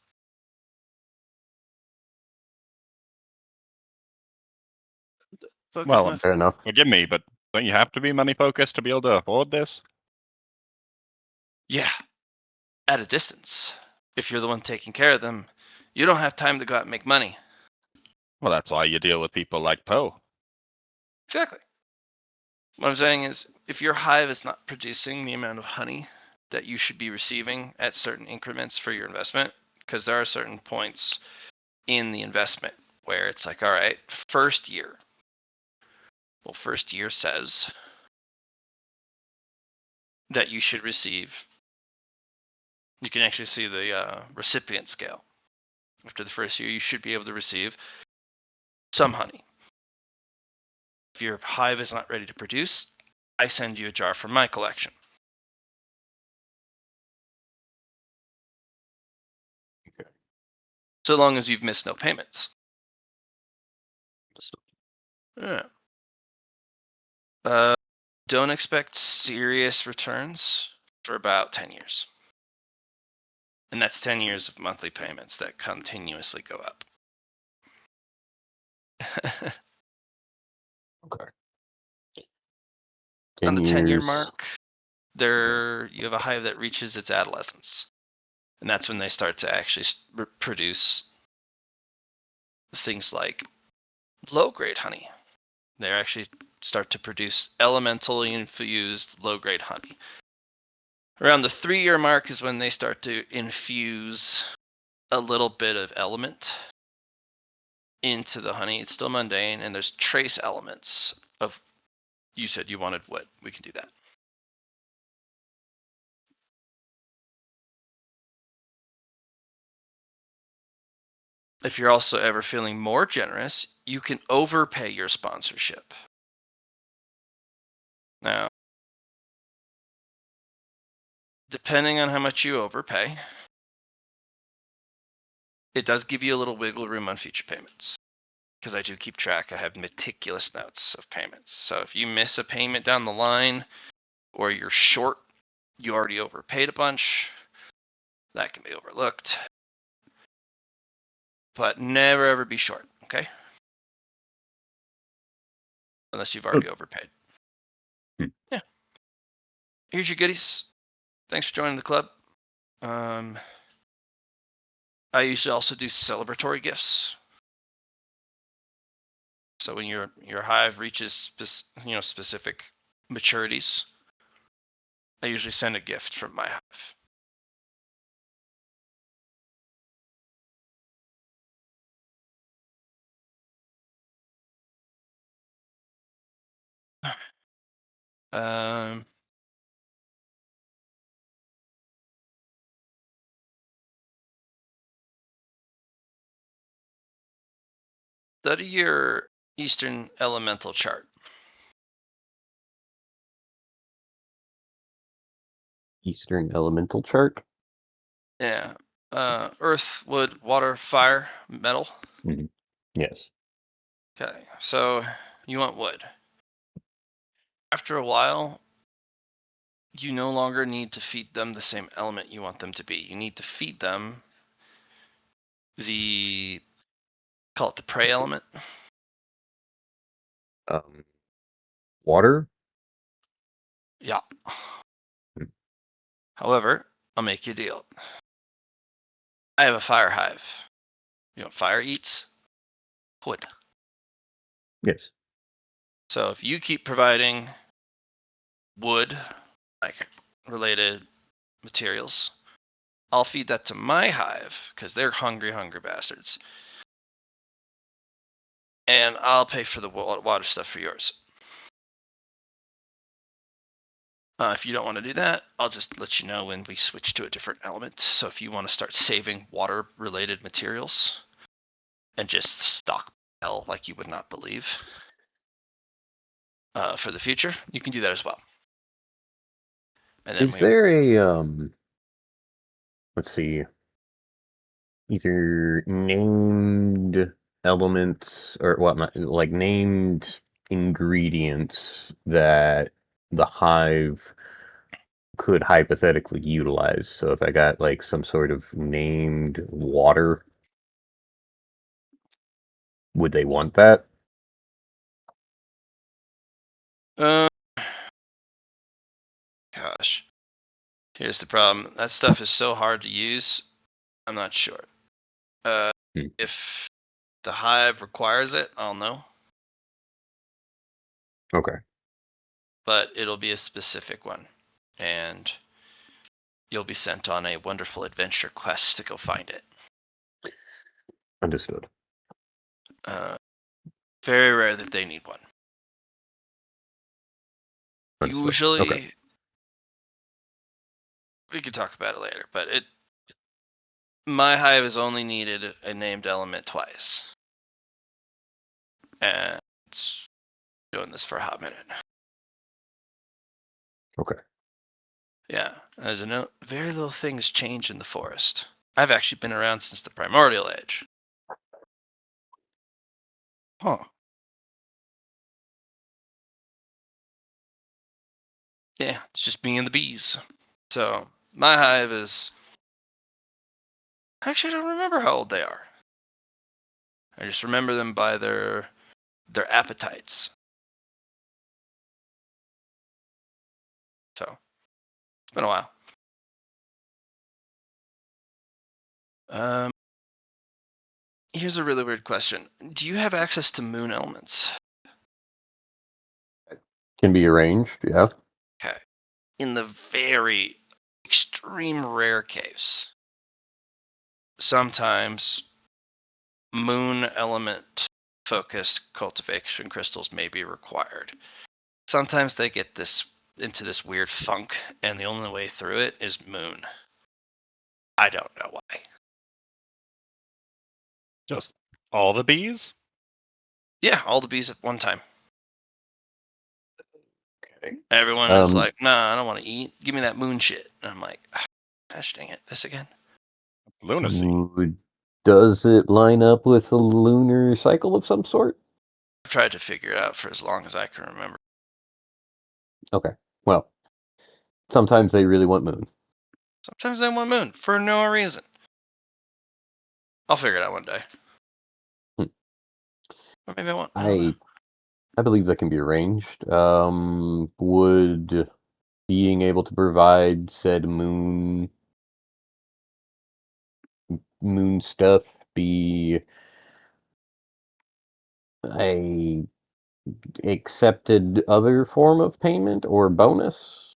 Focus Well, method. Fair enough. forgive me, but don't you have to be money focused to be able to afford this? Yeah, at a distance. If you're the one taking care of them, you don't have time to go out and make money. Well, that's why you deal with people like Poe. Exactly. What I'm saying is, if your hive is not producing the amount of honey that you should be receiving at certain increments for your investment, because there are certain points in the investment where it's like, all right, first year. Well, first year says that you should receive, you can actually see the recipient scale. After the first year, you should be able to receive some honey. If your hive is not ready to produce, I send you a jar from my collection. Okay. So long as you've missed no payments. Yeah. Don't expect serious returns for about 10 years. And that's 10 years of monthly payments that continuously go up. Okay. On 10 the 10-year years. mark, you have a hive that reaches its adolescence. And that's when they start to actually produce things like low-grade honey. They actually start to produce elementally infused low-grade honey. Around the 3-year mark is when they start to infuse a little bit of element into the honey. It's still mundane, and there's trace elements of, you said you wanted wood. We can do that. If you're also ever feeling more generous, you can overpay your sponsorship. Now, depending on how much you overpay, it does give you a little wiggle room on future payments. Because I do keep track, I have meticulous notes of payments. So if you miss a payment down the line, or you're short, you already overpaid a bunch, that can be overlooked. But never ever be short, okay? Unless you've already overpaid. Yeah. Here's your goodies. Thanks for joining the club. I usually also do celebratory gifts. So when your hive reaches specific maturities, I usually send a gift from my hive. Study your Eastern elemental chart. Eastern elemental chart. Yeah. Earth, wood, water, fire, metal. Mm-hmm. Yes. Okay. So you want wood. After a while, you no longer need to feed them the same element you want them to be. You need to feed them call it the prey element. Water. Yeah. However, I'll make you a deal. I have a fire hive. You know what fire eats? Wood. Yes. So if you keep providing wood, like related materials, I'll feed that to my hive because they're hungry bastards. And I'll pay for the water stuff for yours. If you don't want to do that, I'll just let you know when we switch to a different element. So if you want to start saving water-related materials and just stockpile like you would not believe for the future, you can do that as well. And then Is there a let's see, either named elements or whatnot, like named ingredients that the hive could hypothetically utilize? So if I got like some sort of named water, would they want that? Uh, gosh. Here's the problem. That stuff is so hard to use. I'm not sure. Hmm. If the hive requires it, I'll know. Okay. But it'll be a specific one. And you'll be sent on a wonderful adventure quest to go find it. Understood. Very rare that they need one. Understood. Usually, Okay. we can talk about it later, but my hive has only needed a named element twice. And it's doing this for a hot minute. Okay. Yeah, as a note, very little things change in the forest. I've actually been around since the primordial age. Huh. Yeah, it's just me and the bees. So my hive is. Actually, I don't remember how old they are. I just remember them by their appetites. So it's been a while. Here's a really weird question. Do you have access to moon elements? Can be arranged. Yeah. Okay. In the very extreme rare case, sometimes moon element focused cultivation crystals may be required. Sometimes they get into this weird funk, and the only way through it is moon. I don't know why. Just all the bees? Yeah, all the bees at one time. Okay. Everyone is like, nah, I don't want to eat. Give me that moon shit. And I'm like, gosh dang it, this again. Lunacy. Does it line up with a lunar cycle of some sort? I've tried to figure it out for as long as I can remember. Okay. Well, sometimes they really want moon. Sometimes I want moon for no reason. I'll figure it out one day. Hmm. Or maybe I won't. I don't know. I believe that can be arranged. Would being able to provide said moon stuff be a accepted other form of payment or bonus?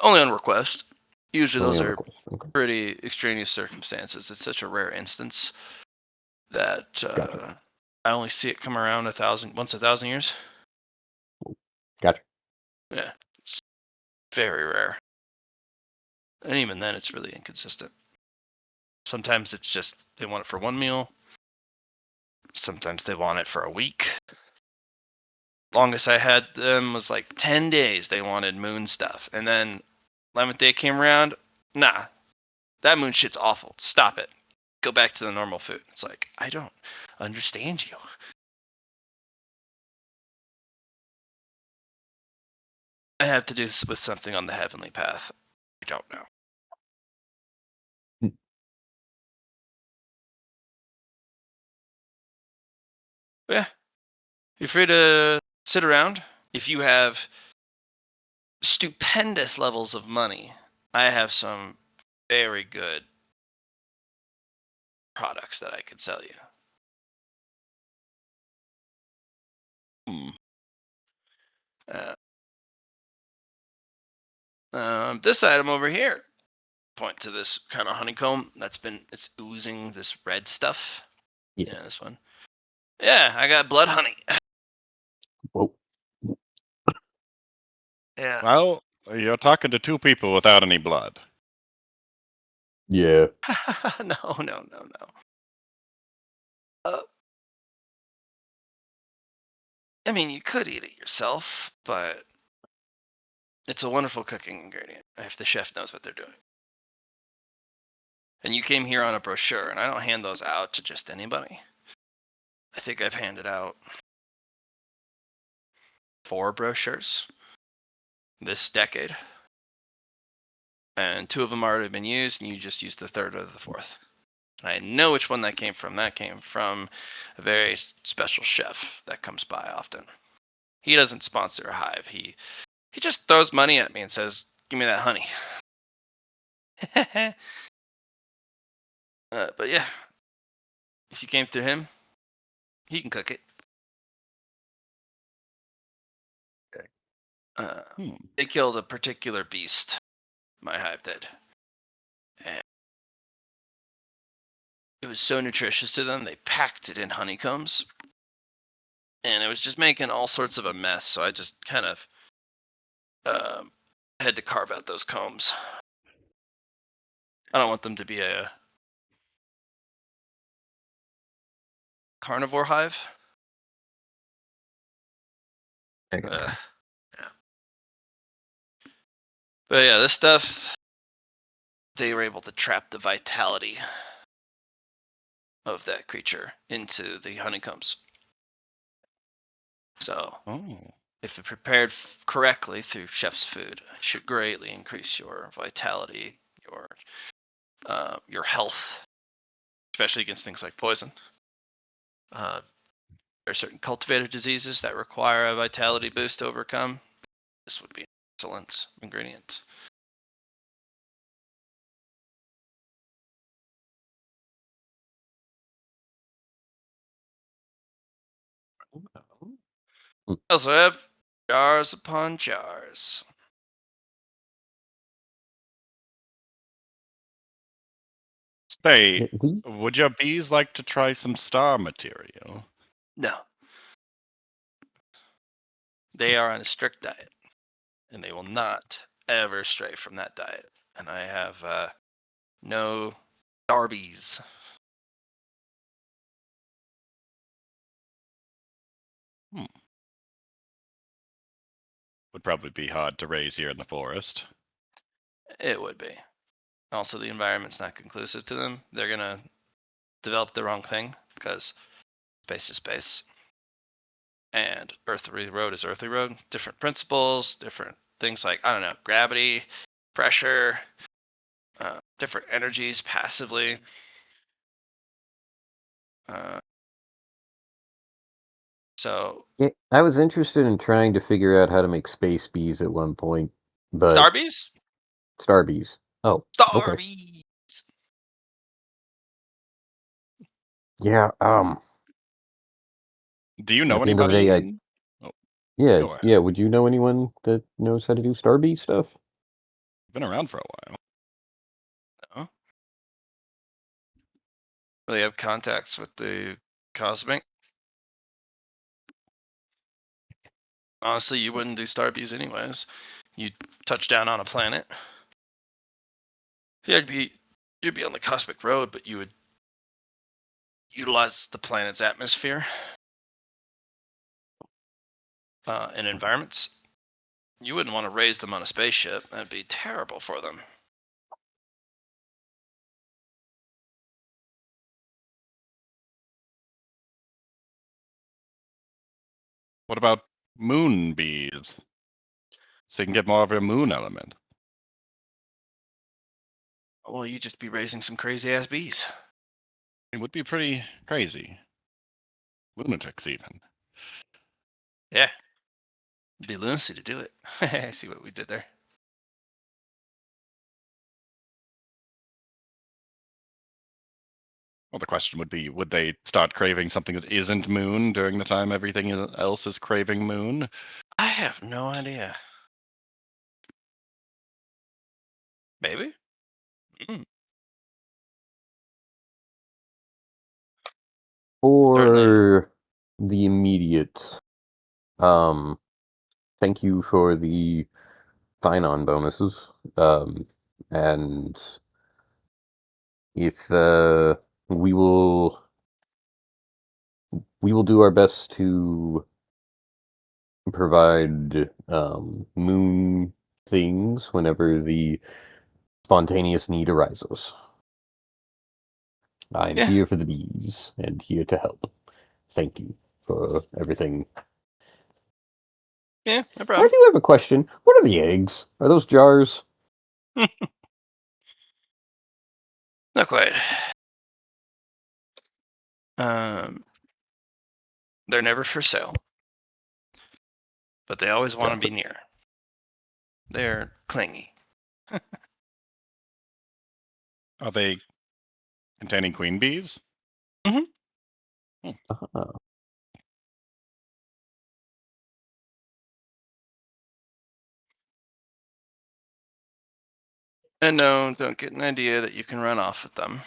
Only on request. Usually Only those on are request. Okay. pretty extraneous circumstances. It's such a rare instance that Gotcha. I only see it come around once a thousand years. Gotcha. Yeah, it's very rare. And even then, it's really inconsistent. Sometimes it's just they want it for one meal. Sometimes they want it for a week. Longest I had them was like 10 days they wanted moon stuff. And then 11th day came around, nah, that moon shit's awful. Stop it. Go back to the normal food. It's like, I don't understand you. I have to do with something on the heavenly path. I don't know. Hmm. Yeah. You're free to sit around. If you have stupendous levels of money, I have some very good products that I could sell you. Hmm. This item over here, point to this kind of honeycomb it's oozing this red stuff. Yeah. Yeah, this one. Yeah, I got blood honey. Whoa. Yeah. Well, you're talking to two people without any blood. Yeah. No. I mean, you could eat it yourself, but it's a wonderful cooking ingredient if the chef knows what they're doing. And you came here on a brochure, and I don't hand those out to just anybody. I think I've handed out 4 brochures this decade. And 2 of them already been used, and you just used the 3rd or the 4th. And I know which one that came from. That came from a very special chef that comes by often. He doesn't sponsor a hive. He just throws money at me and says, "Give me that honey." But yeah, if you came through him, he can cook it. Hmm. They killed a particular beast. My hive did. And it was so nutritious to them, they packed it in honeycombs. And it was just making all sorts of a mess. So I just kind of had to carve out those combs. I don't want them to be a carnivore hive. I got you. Yeah. But yeah, this stuff, they were able to trap the vitality of that creature into the honeycombs. So Oh. if prepared correctly through chef's food, it should greatly increase your vitality, your health, especially against things like poison. There are certain cultivated diseases that require a vitality boost to overcome. This would be an excellent ingredient. I also have jars upon jars. Say, Yeah, would your bees like to try some star material? No, they are on a strict diet, and they will not ever stray from that diet. And I have no darbies. Would probably be hard to raise here in the forest. It would be. Also, the environment's not conclusive to them. They're gonna develop the wrong thing because space is space, and earthly road is earthly road. Different principles, different things like, I don't know, gravity, pressure, different energies passively. So Yeah, I was interested in trying to figure out how to make space bees at one point, but starbees, star bees. Oh, okay. starbees. Yeah. Do you know At the end of the day, anybody? Oh, yeah, go ahead. yeah. Would you know anyone that knows how to do star bee stuff? Been around for a while. Oh. They have contacts with the cosmic. Honestly, you wouldn't do starbees anyways. You'd touch down on a planet. Yeah, you'd be on the cosmic road, but you would utilize the planet's atmosphere and environments. You wouldn't want to raise them on a spaceship. That'd be terrible for them. What about moon bees? So you can get more of a moon element. Well, you'd just be raising some crazy ass bees. It would be pretty crazy. Lunatics, even. Yeah. It'd be lunacy to do it. I see what we did there. Well, the question would be, would they start craving something that isn't moon during the time everything else is craving moon? I have no idea. Maybe. Mm, certainly. For the immediate, thank you for the sign-on bonuses. And if we will do our best to provide moon things whenever the spontaneous need arises. I'm Yeah. here for the bees and here to help. Thank you for everything. Yeah, no I problem. do have a question. What are the eggs? Are those jars? Not quite. Um, they're never for sale. but they always want to Gotcha. be near. They're clingy. Are they containing queen bees? Ah, And no, don't get an idea that you can run off with them.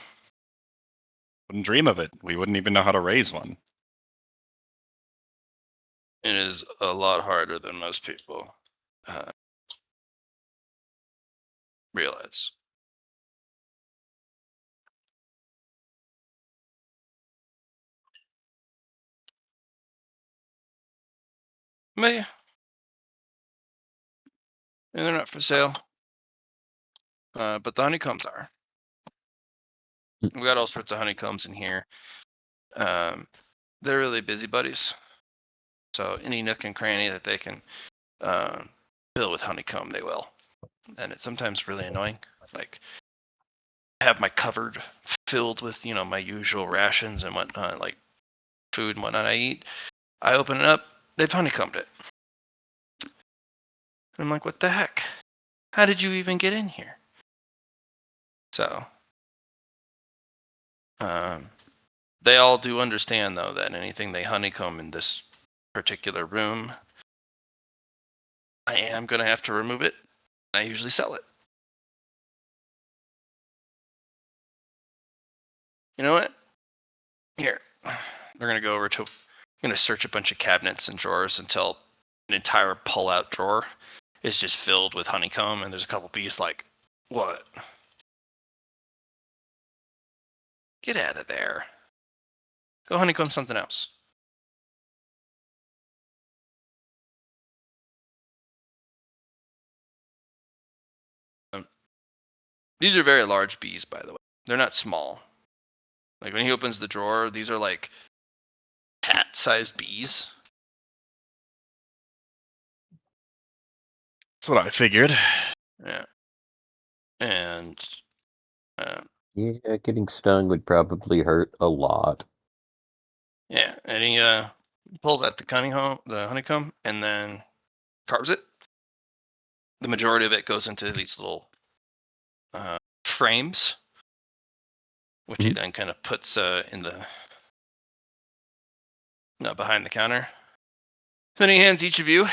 Wouldn't dream of it. We wouldn't even know how to raise one. It is a lot harder than most people realize. But yeah, and they're not for sale. But the honeycombs are. We got all sorts of honeycombs in here. They're really busybodies. So any nook and cranny that they can fill with honeycomb, they will. And it's sometimes really annoying. Like, I have my cupboard filled with, my usual rations and whatnot, like food and whatnot I eat. I open it up, they've honeycombed it. And I'm like, what the heck? How did you even get in here? So, they all do understand, though, that anything they honeycomb in this particular room, I am going to have to remove it. I usually sell it. You know what? Here, they're going to go over to, I'm going to search a bunch of cabinets and drawers until an entire pull-out drawer is just filled with honeycomb, and there's a couple bees like, what? Get out of there. Go honeycomb something else. These are very large bees, by the way. They're not small. Like when he opens the drawer, these are like hat-sized bees. That's what I figured. Yeah. And yeah, getting stung would probably hurt a lot. yeah, and he pulls out the honeycomb, and then carves it. The majority of it goes into these little frames, which he then kind of puts in the behind the counter. Then he hands each of you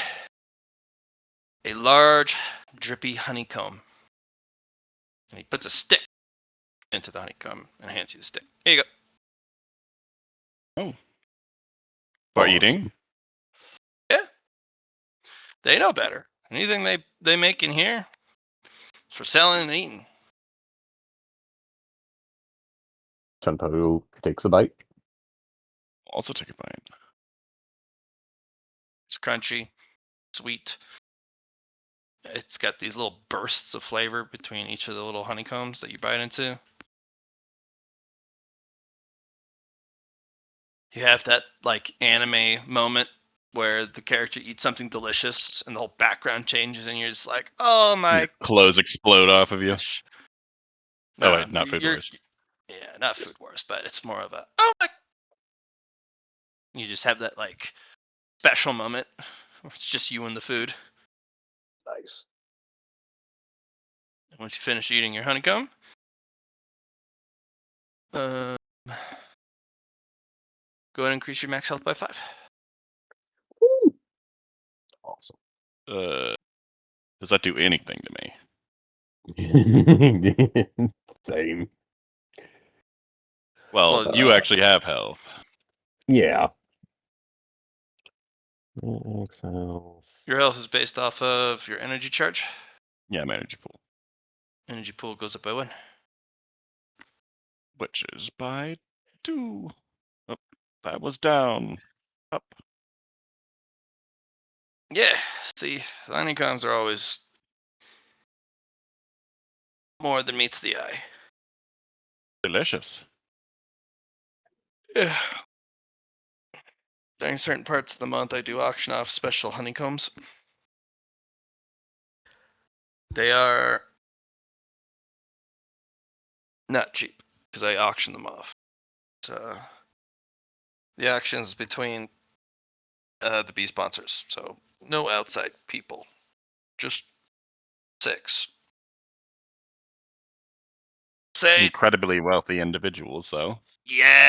a large, drippy honeycomb, and he puts a stick into the honeycomb and hands you the stick. Here you go. Oh. For Awesome. eating? Yeah, they know better. Anything they make in here is for selling and eating. Senpai takes a bite. Also take a bite. It's crunchy, sweet. It's got these little bursts of flavor between each of the little honeycombs that you bite into. You have that like anime moment where the character eats something delicious and the whole background changes and you're just like, oh my Your clothes explode off of you. gosh. Oh No, wait, not Food Wars. Yeah, not Food Wars, but it's more of a, oh my. You just have that like special moment where it's just you and the food. Nice. And once you finish eating your honeycomb, go ahead and increase your max health by 5. Awesome. Does that do anything to me? Same. Well, you actually have health. Yeah. Exiles. Your health is based off of your energy charge. Yeah, energy pool. Energy pool goes up by 1. Which is by 2. Oh, that was down. Up. Yeah, see, the honeycombs are always more than meets the eye. Delicious. Yeah. During certain parts of the month, I do auction off special honeycombs. They are not cheap because I auction them off. So the auctions between the bee sponsors. So No outside people. Just 6. Say, Incredibly wealthy individuals, though. yeah.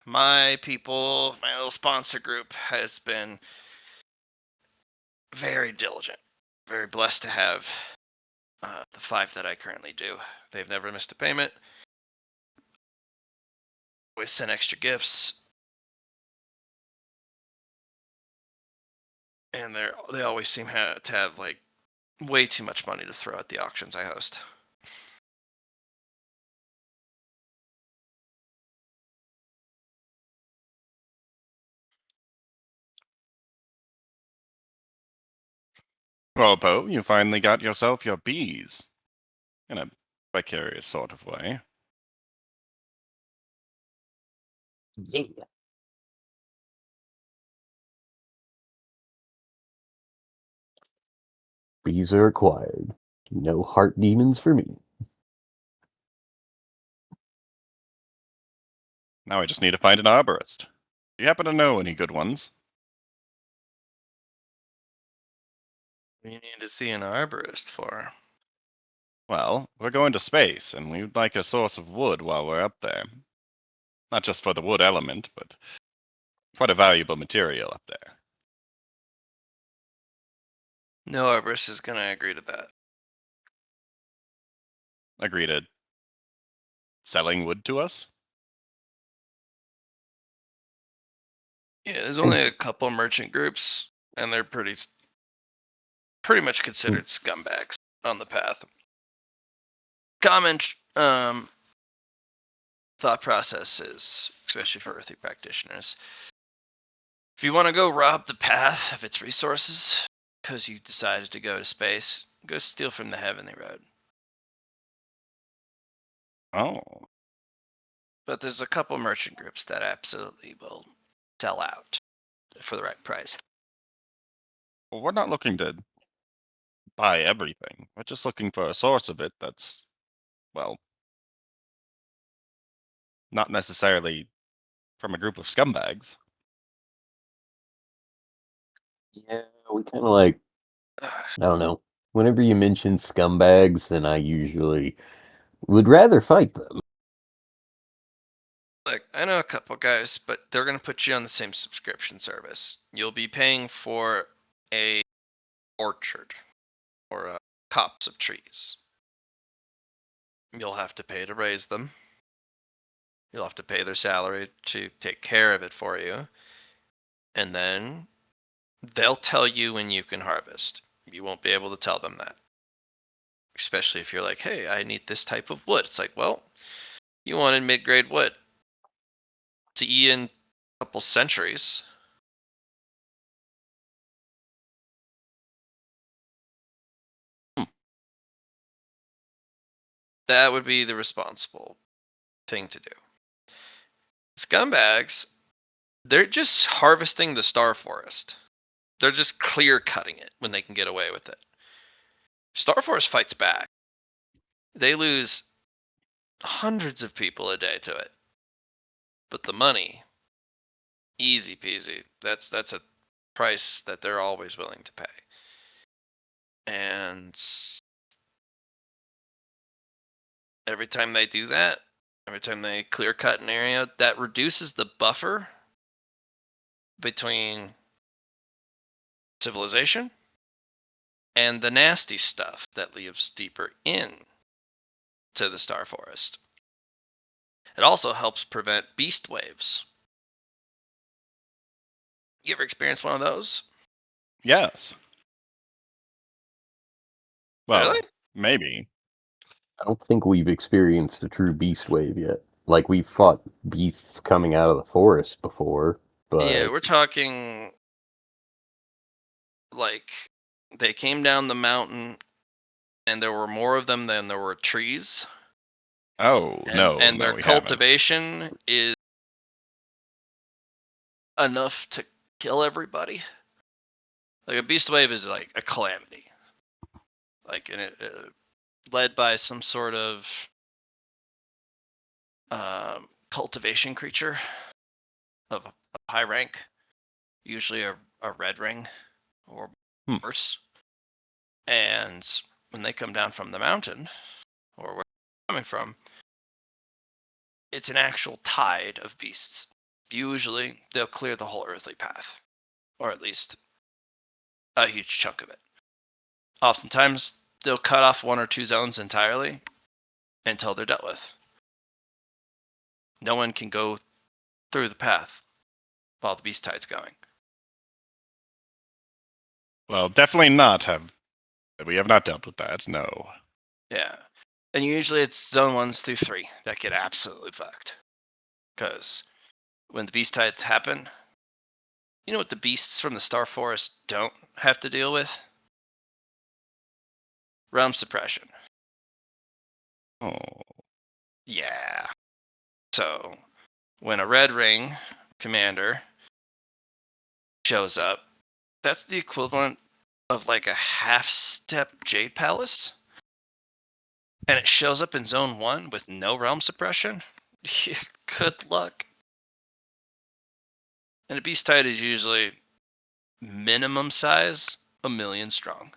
My people, my little sponsor group has been very diligent. Very blessed to have the 5 that I currently do. They've never missed a payment. Always send extra gifts. And they always seem to have like way too much money to throw at the auctions I host. Well, Bo, you finally got yourself your bees. In a vicarious sort of way. Yeah. Bees are acquired. No heart demons for me. Now I just need to find an arborist. Do you happen to know any good ones? You need to see an arborist for. Well, we're going to space, and we'd like a source of wood while we're up there. Not just for the wood element, but quite a valuable material up there. No arborist is gonna agree to that. Agree to selling wood to us? Yeah, there's only a couple merchant groups, and they're pretty much considered scumbags on the path. Common thought processes, especially for earthly practitioners. If you want to go rob the path of its resources because you decided to go to space, go steal from the heavenly road. Oh. But there's a couple merchant groups that absolutely will sell out for the right price. Well, we're not looking to buy everything. We're just looking for a source of it that's, well, not necessarily from a group of scumbags. Yeah, we kind of like, I don't know. Whenever you mention scumbags, then I usually would rather fight them. Look, I know a couple guys, but they're going to put you on the same subscription service. You'll be paying for a orchard or a copse of trees. You'll have to pay to raise them. You'll have to pay their salary to take care of it for you. And then they'll tell you when you can harvest. You won't be able to tell them that. Especially if you're like, hey, I need this type of wood. It's like, well, you wanted mid-grade wood. See you in a couple centuries. That would be the responsible thing to do. Scumbags, they're just harvesting the star forest. They're just clear cutting it when they can get away with it. Star Forest fights back. They lose hundreds of people a day to it. But the money, easy peasy. That's a price that they're always willing to pay. And every time they do that, every time they clear cut an area, that reduces the buffer between civilization and the nasty stuff that lives deeper in to the Star Forest. It also helps prevent beast waves. You ever experienced one of those? Yes. Well, Really? maybe. I don't think we've experienced a true beast wave yet. Like, we've fought beasts coming out of the forest before, Yeah, but we're talking like they came down the mountain and there were more of them than there were trees. Oh, no, And no, their we haven't. cultivation is enough to kill everybody. Like a beast wave is like a calamity. Like and it led by some sort of cultivation creature of high rank, usually a red ring or Hmm. worse. And when they come down from the mountain, or where they're coming from, it's an actual tide of beasts. Usually, they'll clear the whole earthly path, or at least a huge chunk of it. Oftentimes, they'll cut off 1 or 2 zones entirely until they're dealt with. No one can go through the path while the beast tide's going. Well, definitely not have. We have not dealt with that. No. Yeah. And usually it's zone 1s through 3 that get absolutely fucked. Because when the beast tides happen, you know what the beasts from the Star Forest don't have to deal with? Realm suppression. Oh. Yeah. So when a Red Ring commander shows up, that's the equivalent of like a half-step Jade Palace. And it shows up in zone 1 with no realm suppression. Good luck. And a beast tide is usually minimum size, 1,000,000 strong.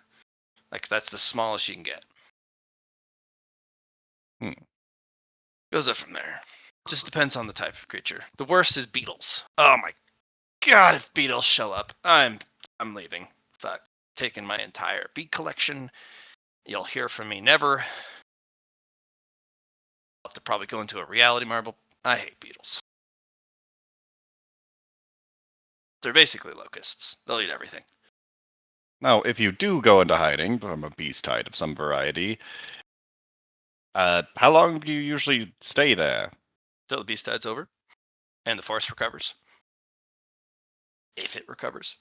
Like that's the smallest you can get. Goes up from there. Just depends on the type of creature. The worst is beetles. Oh my god, if beetles show up, I'm leaving. Fuck. Taking my entire beet collection. You'll hear from me never. I'll have to probably go into a reality marble. I hate beetles. They're basically locusts. They'll eat everything. Now, if you do go into hiding from a beast tide of some variety, how long do you usually stay there? Till the beast tide's over and the forest recovers. If it recovers.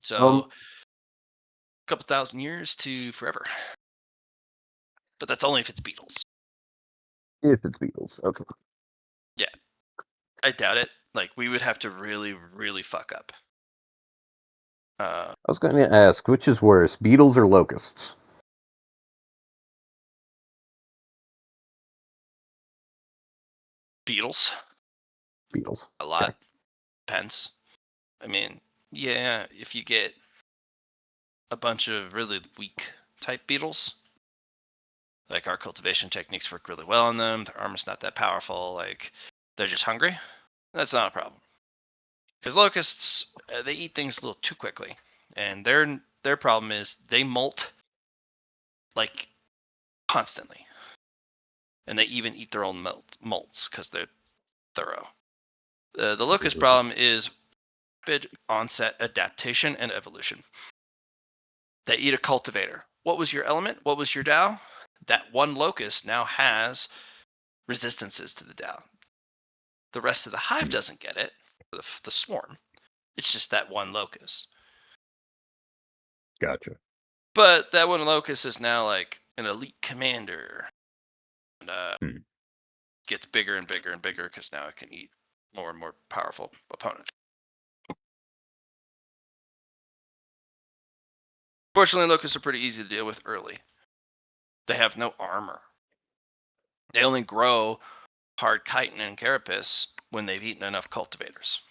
So, a couple thousand years to forever. But that's only if it's beetles. If it's beetles, okay. Yeah. I doubt it. Like, we would have to really, really fuck up. I was going to ask, which is worse, beetles or locusts? Beetles. Beetles. A lot. Okay. Depends. I mean, yeah, if you get a bunch of really weak type beetles, like our cultivation techniques work really well on them, their armor's not that powerful, like they're just hungry, that's not a problem. Because locusts, they eat things a little too quickly, and their problem is they molt like constantly, and they even eat their own molts because they're thorough. The locust problem is rapid onset adaptation and evolution. They eat a cultivator. What was your element? What was your Tao? That one locust now has resistances to the Tao. The rest of the hive doesn't get it, the swarm. It's just that one locust. Gotcha. But that one locust is now like an elite commander. And gets bigger and bigger and bigger because now it can eat more and more powerful opponents. Fortunately, locusts are pretty easy to deal with early. They have no armor. They only grow hard chitin and carapace when they've eaten enough cultivators.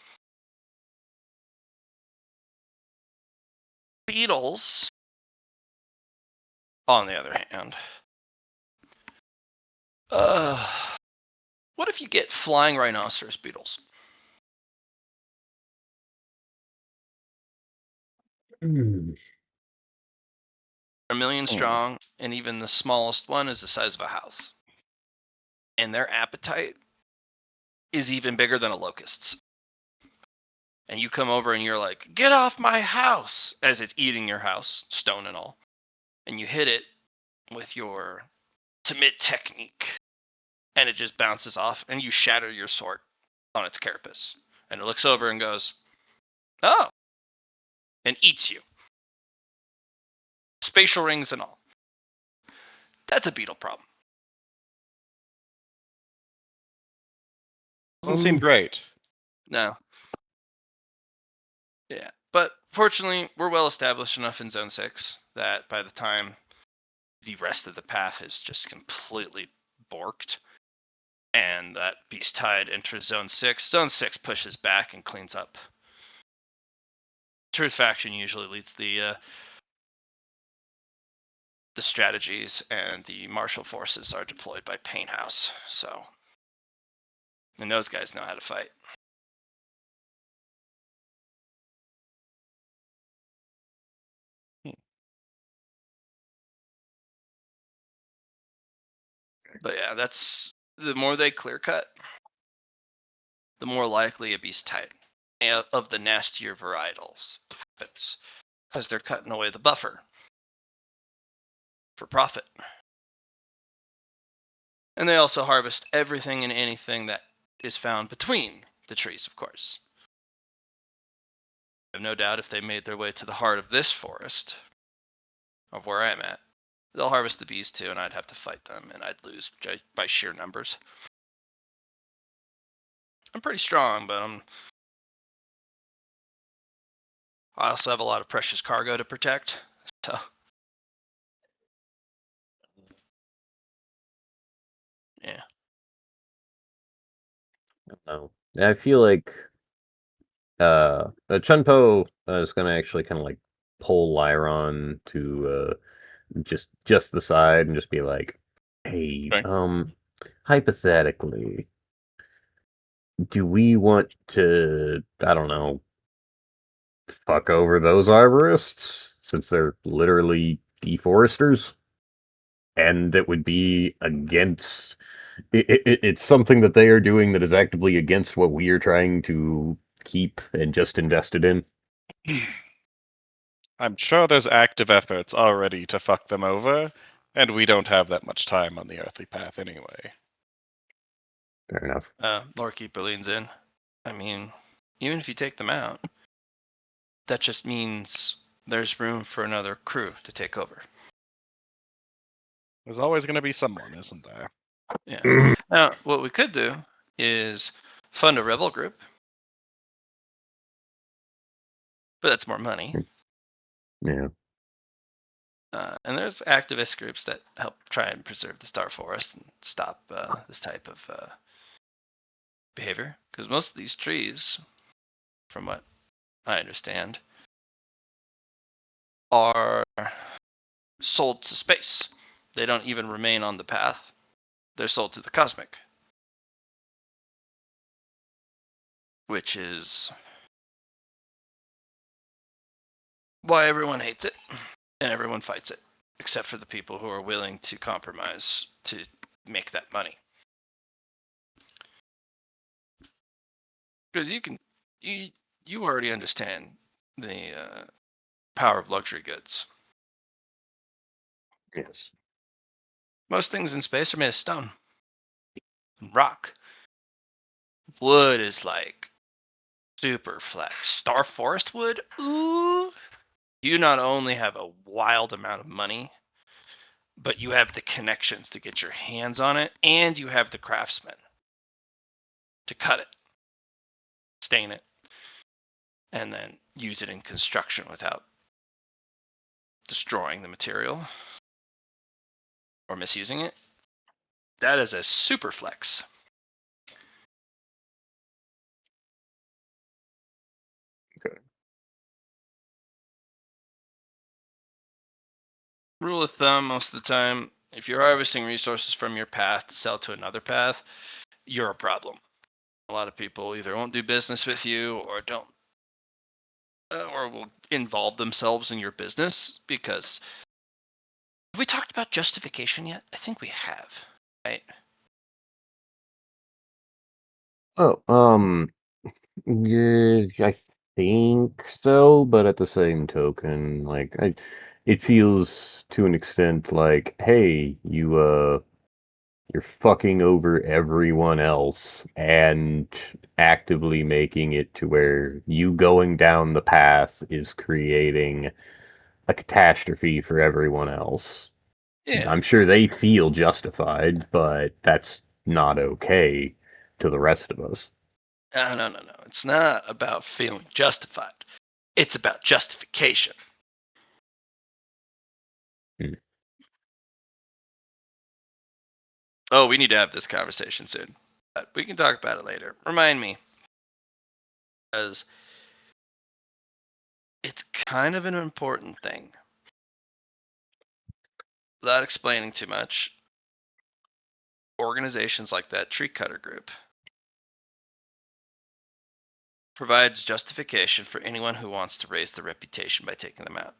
Beetles, on the other hand, what if you get flying rhinoceros beetles? Mm. 1,000,000 strong, and even the smallest one is the size of a house. And their appetite is even bigger than a locust's. And you come over and you're like, get off my house, as it's eating your house, stone and all. And you hit it with your ultimate technique. And it just bounces off, and you shatter your sword on its carapace. And it looks over and goes, oh, and eats you. Spatial rings and all. That's a beetle problem. Doesn't seem great. No. Yeah. But fortunately, we're well established enough in Zone 6 that by the time the rest of the path is just completely borked and that beast tide enters Zone 6, Zone 6 pushes back and cleans up Truth faction usually leads the strategies, and the martial forces are deployed by Pain House. So, and those guys know how to fight. But yeah, that's the more they clear cut, the more likely a beast type of the nastier varietals happens, because they're cutting away the buffer for profit. And they also harvest everything and anything that is found between the trees, of course. I have no doubt if they made their way to the heart of this forest, of where I'm at, they'll harvest the bees too, and I'd have to fight them, and I'd lose by sheer numbers. I'm pretty strong, but I also have a lot of precious cargo to protect, so yeah. No, I feel like Chunpo is gonna actually kind of like pull Lyron to just the side and just be like, "Hey, Okay. hypothetically, do we want to, I don't know, fuck over those arborists since they're literally deforesters, and it would be against." It's something that they are doing that is actively against what we are trying to keep and just invested in. I'm sure there's active efforts already to fuck them over, and we don't have that much time on the earthly path anyway. Fair enough. Lorekeeper leans in. I mean, even if you take them out, that just means there's room for another crew to take over. There's always going to be someone, isn't there? Yeah. Now, what we could do is fund a rebel group, but that's more money. Yeah. And there's activist groups that help try and preserve the Star Forest and stop this type of behavior. Because most of these trees, from what I understand, are sold to space. They don't even remain on the path. They're sold to the cosmic, which is why everyone hates it and everyone fights it, except for the people who are willing to compromise to make that money. Because you already understand the power of luxury goods. Yes. Most things in space are made of stone and rock. Wood is like super flex. Star Forest wood, ooh. You not only have a wild amount of money, but you have the connections to get your hands on it, and you have the craftsmen to cut it, stain it, and then use it in construction without destroying the material or misusing it. That is a super flex. Okay. Rule of thumb, most of the time, if you're harvesting resources from your path to sell to another path, you're a problem. A lot of people either won't do business with you or don't, or will involve themselves in your business because. Have we talked about justification yet? I think we have, right? Oh, yeah, I think so, but at the same token, like it feels to an extent like, hey, you're fucking over everyone else and actively making it to where you going down the path is creating a catastrophe for everyone else. Yeah. I'm sure they feel justified, but that's not okay to the rest of us. No. It's not about feeling justified. It's about justification. Hmm. Oh, we need to have this conversation soon. But we can talk about it later. Remind me. Because It's kind of an important thing. Without explaining too much, organizations like that tree cutter group provides justification for anyone who wants to raise their reputation by taking them out.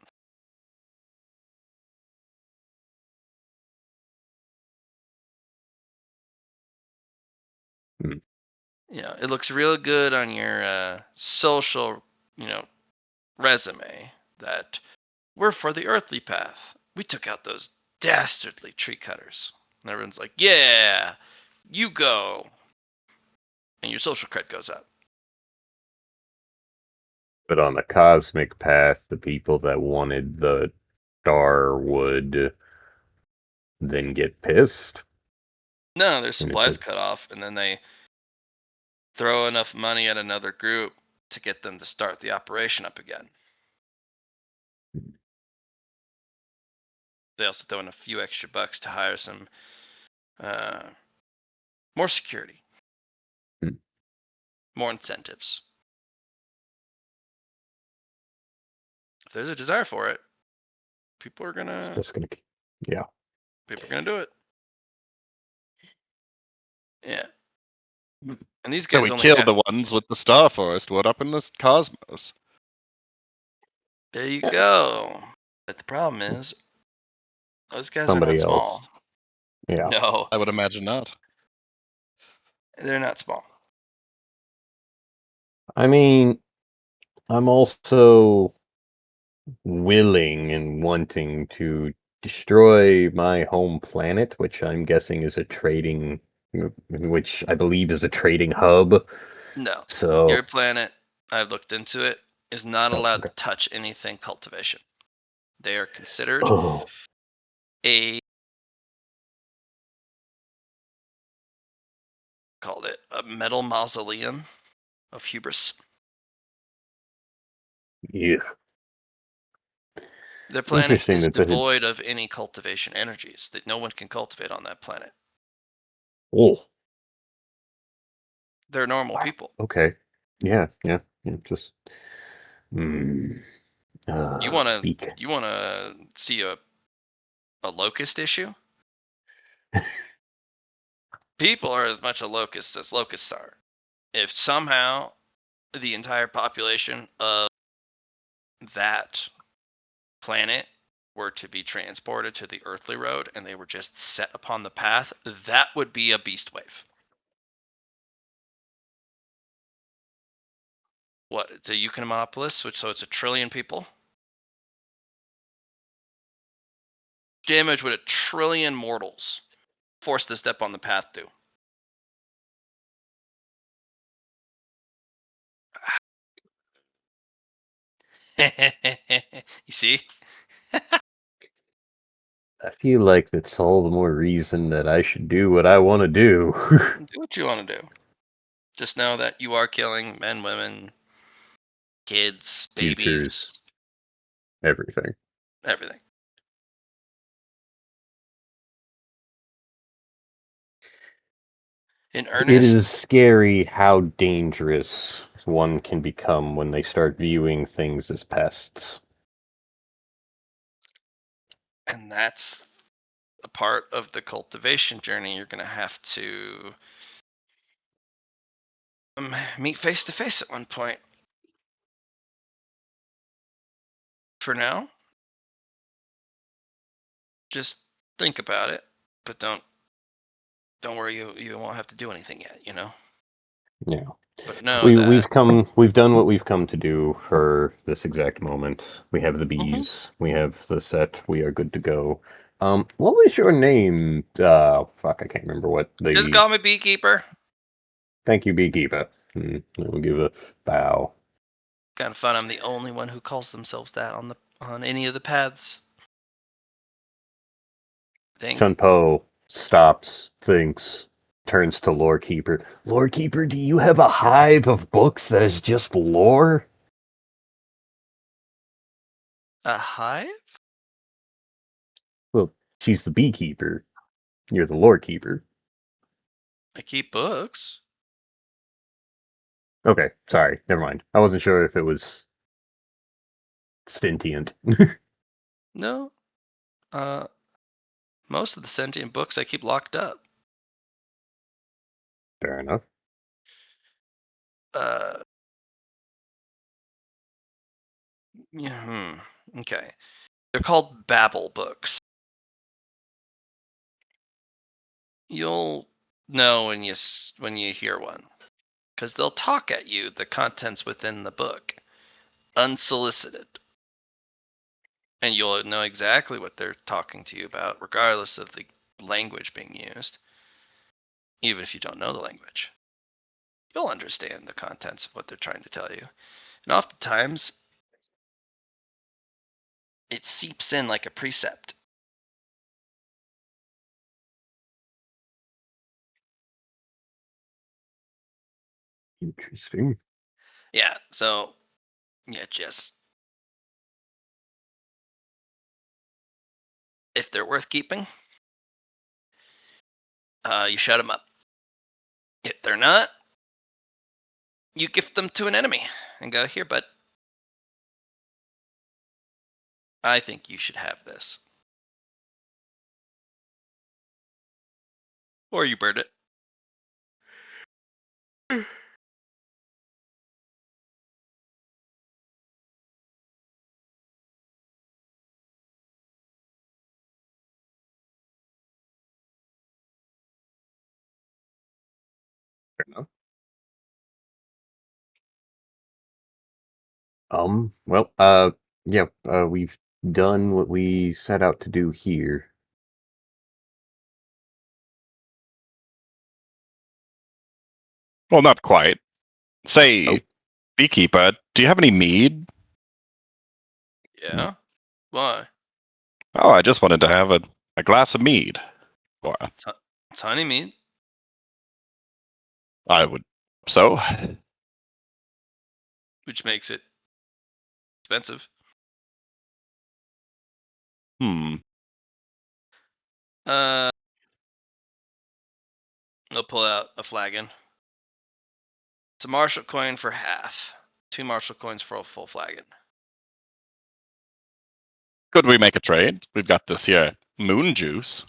Hmm. You know, it looks real good on your social, resume that we're for the earthly path. We took out those dastardly tree cutters. And everyone's like, yeah, you go. And your social cred goes up. But on the cosmic path, the people that wanted the star would then get pissed. No, their And it's supplies a- cut off, and then they throw enough money at another group to get them to start the operation up again. They also throw in a few extra bucks to hire some more security, Hmm. more incentives. If there's a desire for it, people are It's gonna just gonna, yeah. do it. Yeah. And these So guys we only killed have. the ones with the Star Forest. What up in the cosmos? There you Yeah. go. But the problem is, those guys are Somebody not else. small. Yeah. No, I would imagine not. they're not small. I mean, I'm also willing and wanting to destroy my home planet, which I'm guessing is a trading, which I believe is a trading hub. No. So, Your planet, I've looked into it, is not oh, allowed okay. to touch anything cultivation. They are considered Oh, a called it a metal mausoleum of hubris. yeah. Their planet Interesting is that the devoid of any cultivation energies that no one can cultivate on that planet. oh, They're normal wow. people. Okay, yeah, just You wanna beak. you wanna see a locust issue? People are as much a locust as locusts are. If somehow the entire population of that planet were to be transported to the earthly road and they were just set upon the path, that would be a beast wave. What? It's a Euconomopolis, which so it's 1 trillion people. Damage would 1 trillion mortals force to step on the path do? You see? I feel like that's all the more reason that I should do what I want to do. Do what you want to do. Just know that you are killing men, women, kids, babies, Futures, everything. everything. In It earnest, is scary how dangerous one can become when they start viewing things as pests. and that's a part of the cultivation journey you're going to have to meet face to face at one point. For now, just think about it, but don't worry, you won't have to do anything yet, you know. Yeah. But know We've that done what we've come to do for this exact moment. We have the bees, we have the set, we are good to go. What was your name? Fuck, I can't remember what just the. call me Beekeeper. Thank you, Beekeeper. We'll give a bow. Kind of fun. I'm the only one who calls themselves that on any of the paths. I think. Chunpo stops, thinks, turns to Lorekeeper. Lorekeeper, do you have a hive of books that is just lore? A hive? Well, she's the beekeeper. You're the lorekeeper. I keep books. Okay, sorry, never mind. I wasn't sure if it was sentient. No. Most of the sentient books I keep locked up. Fair enough. Yeah, okay. They're called Babel books. You'll know when you hear one, because they'll talk at you the contents within the book, unsolicited, and you'll know exactly what they're talking to you about, regardless of the language being used. Even if you don't know the language, you'll understand the contents of what they're trying to tell you, and oftentimes it seeps in like a precept. Interesting. Yeah, so just if they're worth keeping, you shut them up. If they're not, you gift them to an enemy and go, here, bud. I think you should have this. Or you bird it. Fair enough. Well, yeah, we've done what we set out to do here. Well, not quite. Say, Oh. Beekeeper, do you have any mead? Yeah? Why? Oh, I just wanted to have a glass of mead. Or It's honey meat. I would so. Which makes it expensive. Hmm. I'll pull out a flagon. It's a Marshall coin for half. 2 Marshall coins for a full flagon. Could we make a trade? We've got this here moon juice.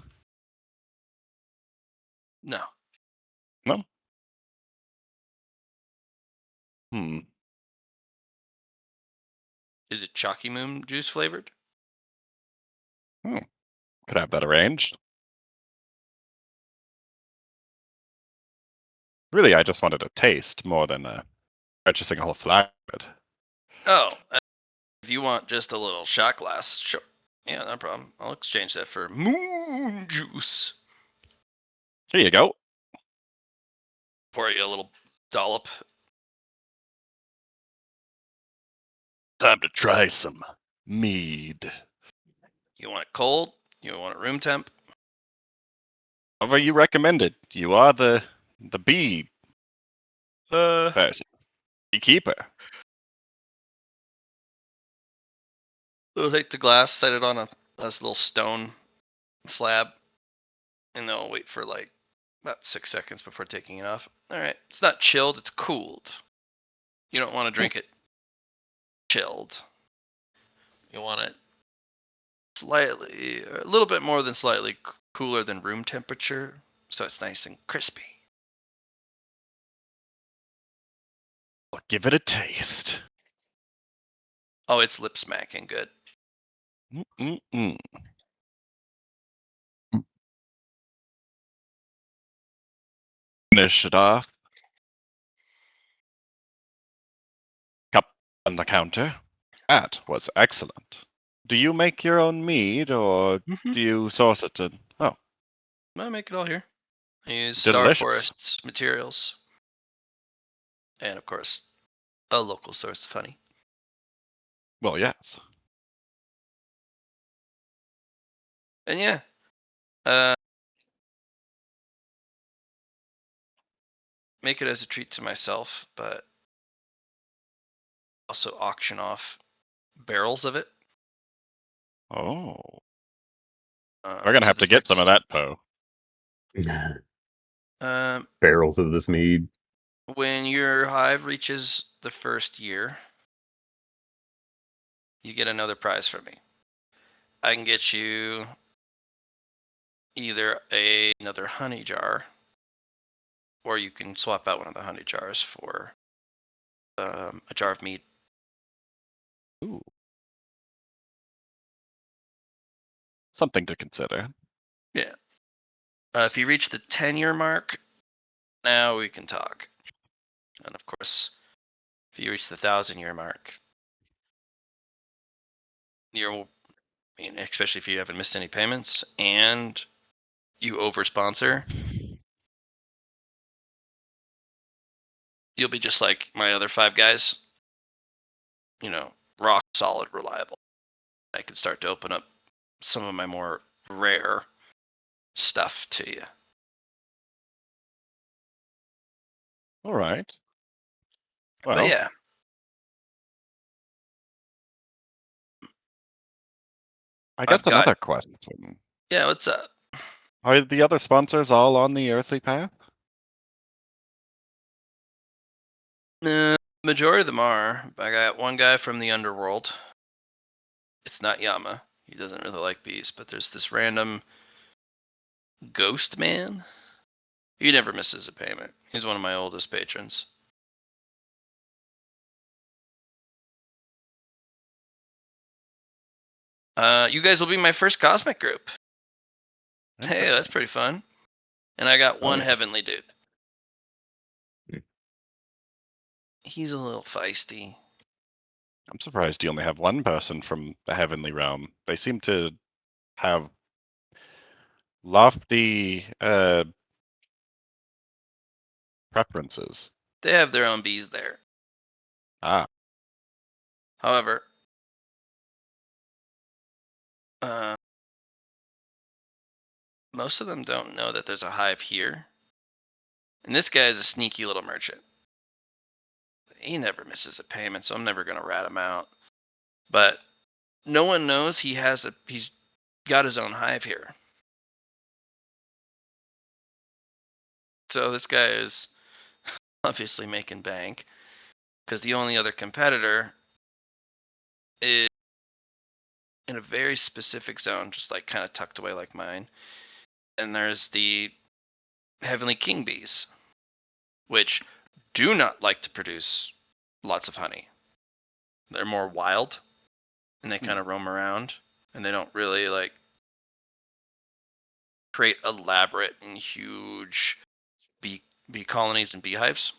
No. No? Hmm. Is it Chalky Moon juice flavored? Could have that arranged. Really, I just wanted a taste more than purchasing a whole flagon. Oh, if you want just a little shot glass, sure. Yeah, no problem. I'll exchange that for moon juice. Here you go. Pour you a little dollop. Time to try some mead. You want it cold? You want it room temp? However you recommend it. You are the bee person. Beekeeper. We'll take the glass, set it on a nice little stone slab, and then we'll wait for like about 6 seconds before taking it off. All right, it's not chilled; it's cooled. You don't want to drink it chilled. You want it slightly, a little bit more than slightly cooler than room temperature, so it's nice and crispy. I'll give it a taste. Oh, it's lip smacking good. Mm-mm-mm. Finish it off. Cup on the counter. That was excellent. Do you make your own mead, or Mm-hmm. do you source it? Oh, I make it all here. I use Star delicious. Forest's materials, and of course, a local source of honey. Well, yes. And yeah, uh, make it as a treat to myself, but also auction off barrels of it. Oh, we're gonna So have to this get some of next- that, Poe. Barrels of this mead. When your hive reaches the first year, you get another prize from me. I can get you either another honey jar, or you can swap out one of the honey jars for a jar of meat. Ooh. Something to consider. Yeah. If you reach the 10-year mark, now we can talk. And of course, if you reach the 1,000-year mark, I mean, especially if you haven't missed any payments and you over-sponsor, you'll be just like my other 5 guys. You know, rock solid, reliable. I can start to open up some of my more rare stuff to you. All right. But Well, yeah, I guess I've got. another question. Yeah, what's up? Are the other sponsors all on the earthly path? Majority of them are. I got one guy from the underworld. It's not Yama. He doesn't really like bees, but there's this random ghost man. He never misses a payment. He's one of my oldest patrons. You guys will be my first cosmic group. Hey, that's Interesting. pretty fun. And I got one yeah. heavenly dude. He's a little feisty. I'm surprised you only have one person from the heavenly realm. They seem to have lofty preferences. They have their own bees there. Ah, However, most of them don't know that there's a hive here. And this guy is a sneaky little merchant. He never misses a payment, so I'm never going to rat him out. But no one knows he's got his own hive here. So this guy is obviously making bank because the only other competitor is in a very specific zone, just like kind of tucked away like mine. And there's the Heavenly King bees, which do not like to produce lots of honey. They're more wild and they kind of roam around and they don't really like create elaborate and huge bee colonies and beehives.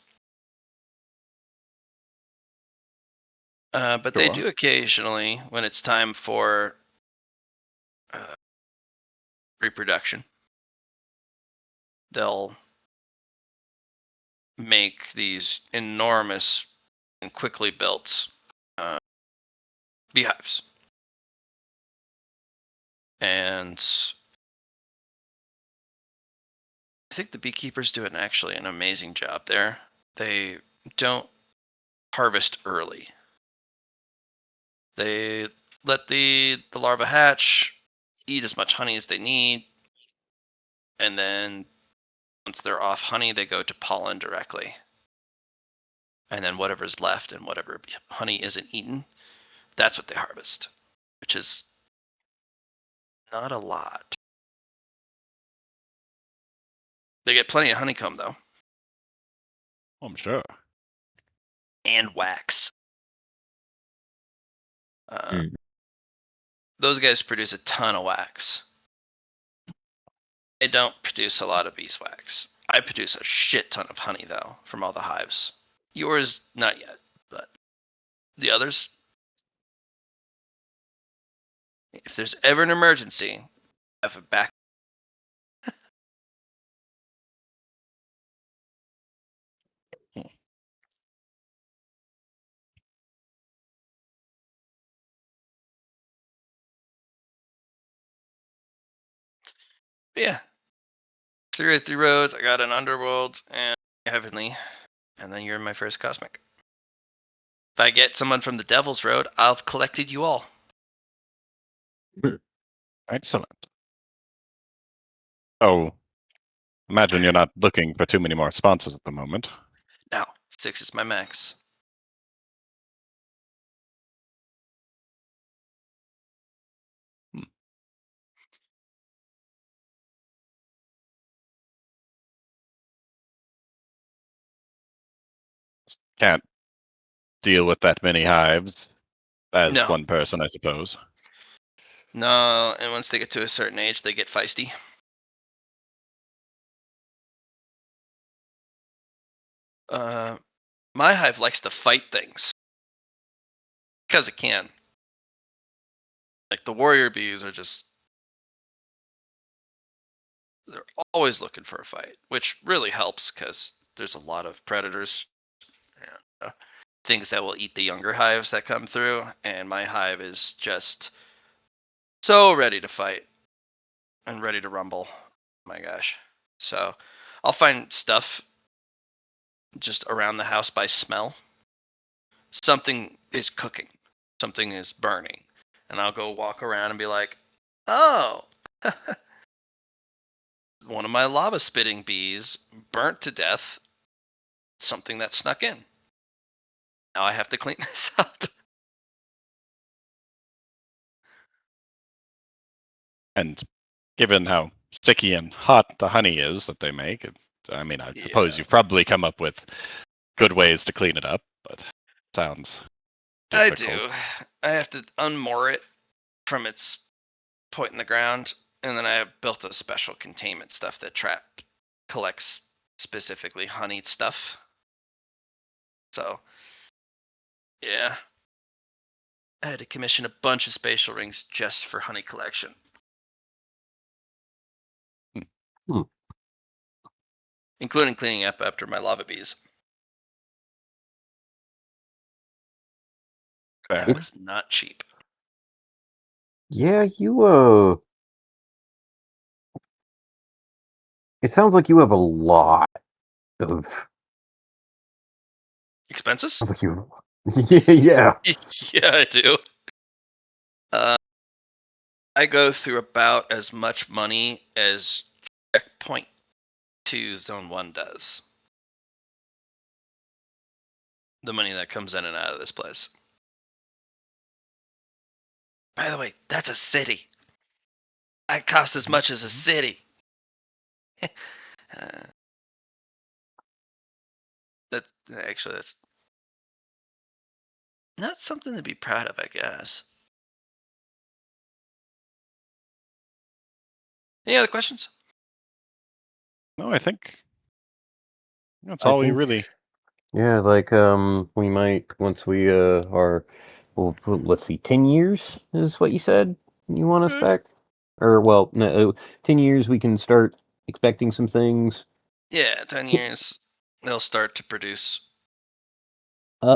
But they Sure. do occasionally when it's time for reproduction. They'll make these enormous and quickly built beehives. And I think the beekeepers do actually an amazing job there. They don't harvest early. They let the larva hatch, eat as much honey as they need, and then once they're off honey, they go to pollen directly. And then whatever's left and whatever honey isn't eaten, that's what they harvest, which is not a lot. They get plenty of honeycomb though, I'm sure. and wax. Hmm. Those guys produce a ton of wax. They don't produce a lot of beeswax. I produce a shit ton of honey though from all the hives. Yours not yet, but the others. If there's ever an emergency, I have a back. But yeah, 3 roads. I got an underworld and heavenly, and then you're my first cosmic. If I get someone from the Devil's Road, I've collected you all. Excellent. Oh, imagine you're not looking for too many more sponsors at the moment. No, 6 is my max. can't deal with that many hives as No. one person, I suppose. No, and once they get to a certain age, they get feisty. My hive likes to fight things because it can. Like the warrior bees are they're always looking for a fight, which really helps because there's a lot of predators and things that will eat the younger hives that come through, and my hive is just so ready to fight and ready to rumble. My gosh. So I'll find stuff just around the house by smell. Something is cooking, something is burning, and I'll go walk around and be like, oh, one of my lava spitting bees burnt to death something that snuck in. Now I have to clean this up. And given how sticky and hot the honey is that they make, I mean, I suppose Yeah. you've probably come up with good ways to clean it up, but it sounds I difficult. do. I have to unmoor it from its point in the ground, and then I have built a special containment stuff that collects specifically honeyed stuff. So, yeah. I had to commission a bunch of spatial rings just for honey collection. Hmm. Including cleaning up after my lava bees. Fair That enough. was not cheap. Yeah, it sounds like you have a lot of. Expenses? Sounds like you. Yeah. Yeah, I do. I go through about as much money as Checkpoint 2 Zone 1 does. The money that comes in and out of this place. By the way, that's a city. It costs as much as a city. That's not something to be proud of, I guess. Any other questions? No, I think that's I all we think. really. Yeah, like we might once we are. Well, let's see, 10 years is what you said you want us back, or well, no, 10 years we can start expecting some things. Yeah, 10 years. They'll start to produce.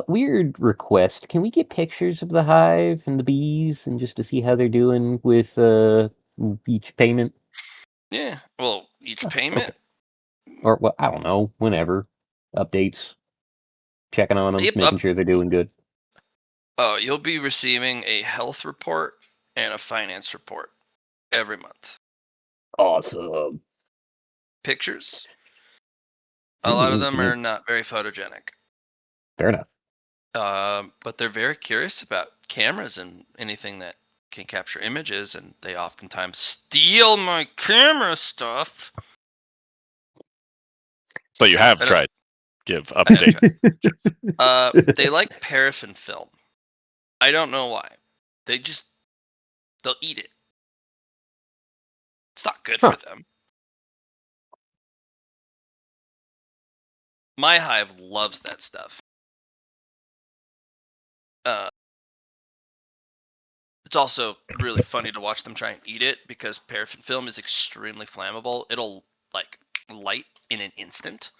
Weird request. Can we get pictures of the hive and the bees, and just to see how they're doing with each payment? Yeah, well, each Oh, payment. okay. Or well, I don't know. Whenever updates, checking on them, Yep, making sure they're doing good. Oh, you'll be receiving a health report and a finance report every month. Awesome. Pictures. A lot of them Yeah, are not very photogenic. fair enough. But they're very curious about cameras and anything that can capture images, and they oftentimes steal my camera stuff. So you have I don't- tried to give I have updates. tried. They like paraffin film. I don't know why. They'll eat it. It's not good Huh. for them. My hive loves that stuff. It's also really funny to watch them try and eat it because paraffin film is extremely flammable. It'll like light in an instant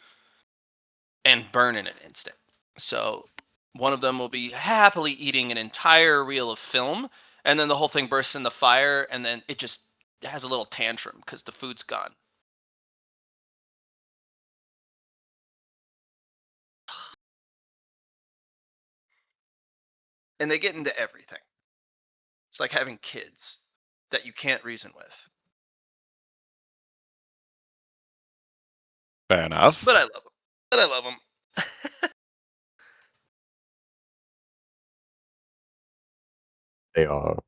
and burn in an instant. So one of them will be happily eating an entire reel of film, and then the whole thing bursts in the fire, and then it just has a little tantrum because the food's gone. And they get into everything. It's like having kids that you can't reason with. Fair enough. But I love them. But I love them. They are.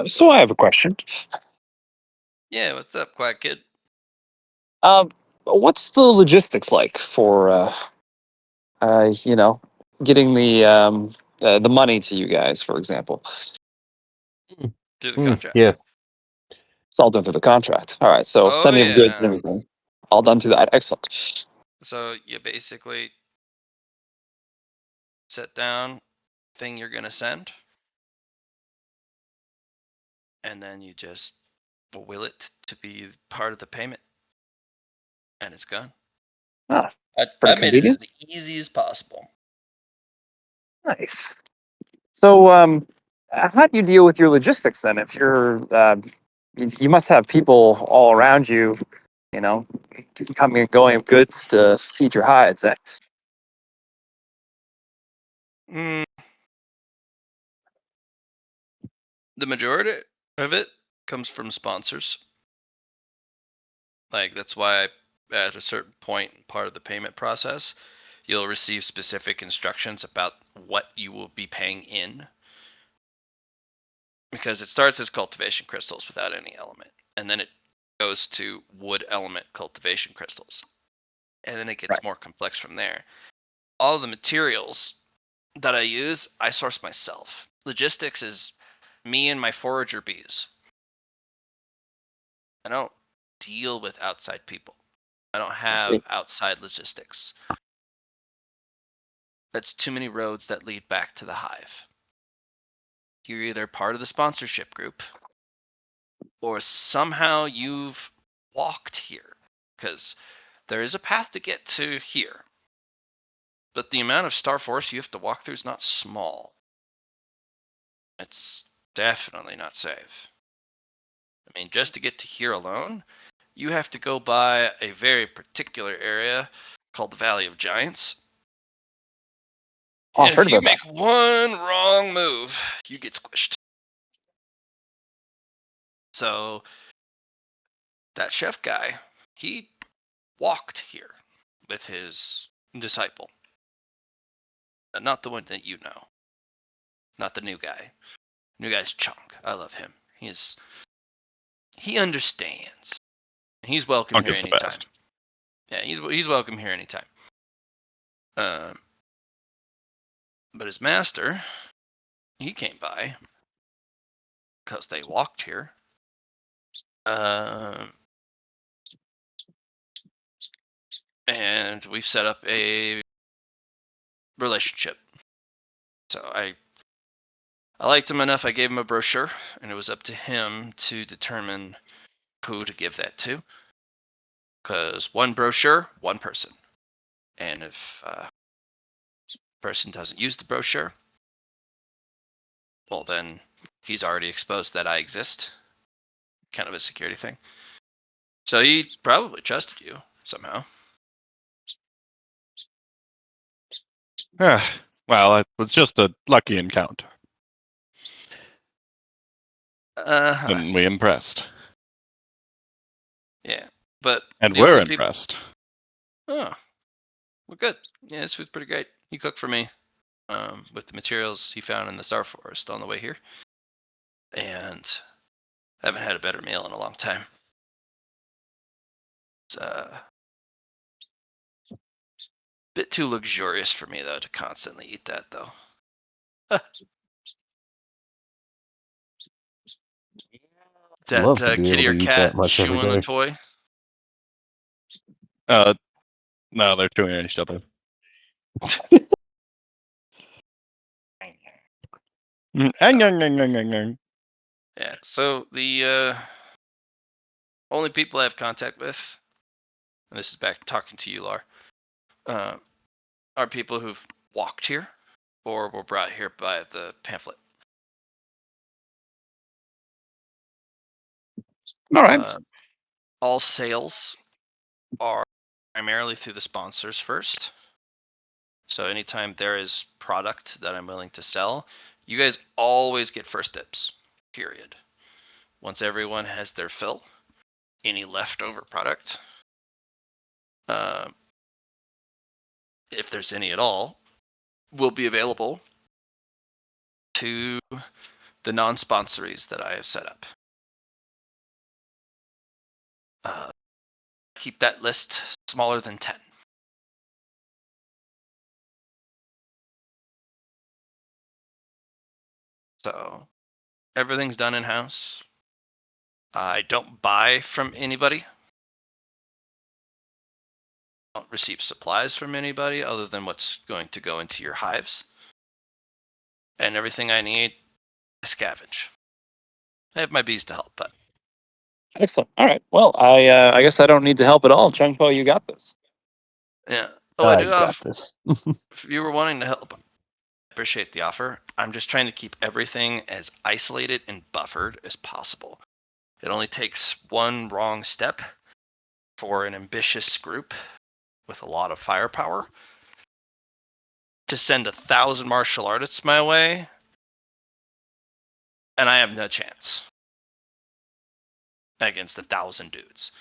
So I have a question. Yeah, what's up, Quack Kid? Um, what's the logistics like for getting the money to you guys, for example? Do the contract. Yeah. It's all done through the contract. All right, so Oh sending of goods and yeah. everything, all done through that. Excellent. So you basically set down thing you're gonna send, and then you just will it to be part of the payment, and it's gone. Ah, I pretty made it as convenient. easy as possible. Nice. So, how do you deal with your logistics then? If you're, you must have people all around you, you know, coming and going of goods to feed your hides. Eh? Mm, the majority of it comes from sponsors. Like that's why at a certain point, part of the payment process, you'll receive specific instructions about what you will be paying in. Because it starts as cultivation crystals without any element, and then it goes to wood element cultivation crystals, and then it gets Right. more complex from there. All of the materials that I use, I source myself. Logistics is me and my forager bees. I don't deal with outside people. I don't have outside logistics. That's too many roads that lead back to the hive. You're either part of the sponsorship group or somehow you've walked here, because there is a path to get to here, but the amount of Star Force you have to walk through is not small. It's definitely not safe. I mean, just to get to here alone, you have to go by a very particular area called the Valley of Giants. Oh, And I've heard if you about that. make one wrong move, you get squished. So that chef guy, he walked here with his disciple. Not the one that you know. Not the new guy. New guy's Chunk. I love him. He understands. He's welcome Punk here is the anytime. best. Yeah, he's welcome here anytime. But his master, he came by because they walked here. And we've set up a relationship. So I liked him enough. I gave him a brochure, and it was up to him to determine who to give that to. Because one brochure, one person. And if person doesn't use the brochure, well then he's already exposed that I exist. Kind of a security thing. So he probably trusted you somehow. Well, it was just a lucky encounter. And we impressed. Yeah, but And the we're only people. impressed. Oh, well, good. Yeah, this food's pretty great. He cooked for me with the materials he found in the Star Forest on the way here, and I haven't had a better meal in a long time. It's a bit too luxurious for me though to constantly eat that though. Love That to be able kitty to or eat that cat much every chewing a day. toy. No, they're chewing at each other. Yeah. So the only people I have contact with, and this is back talking to you, Lar, are people who've walked here or were brought here by the pamphlet. All right. All sales are primarily through the sponsors first. So anytime there is product that I'm willing to sell, you guys always get first dibs, period. Once everyone has their fill, any leftover product, if there's any at all, will be available to the non-sponsories that I have set up. Keep that list smaller than 10. So everything's done in-house. I don't buy from anybody. I don't receive supplies from anybody other than what's going to go into your hives. And everything I need, I scavenge. I have my bees to help, but Excellent. All right. Well, I guess I don't need to help at all. Chungpo, you got this. yeah. Oh, I I do got have. this. If you were wanting to help, I appreciate the offer. I'm just trying to keep everything as isolated and buffered as possible. It only takes one wrong step for an ambitious group with a lot of firepower to send 1,000 martial artists my way, and I have no chance against 1,000 dudes.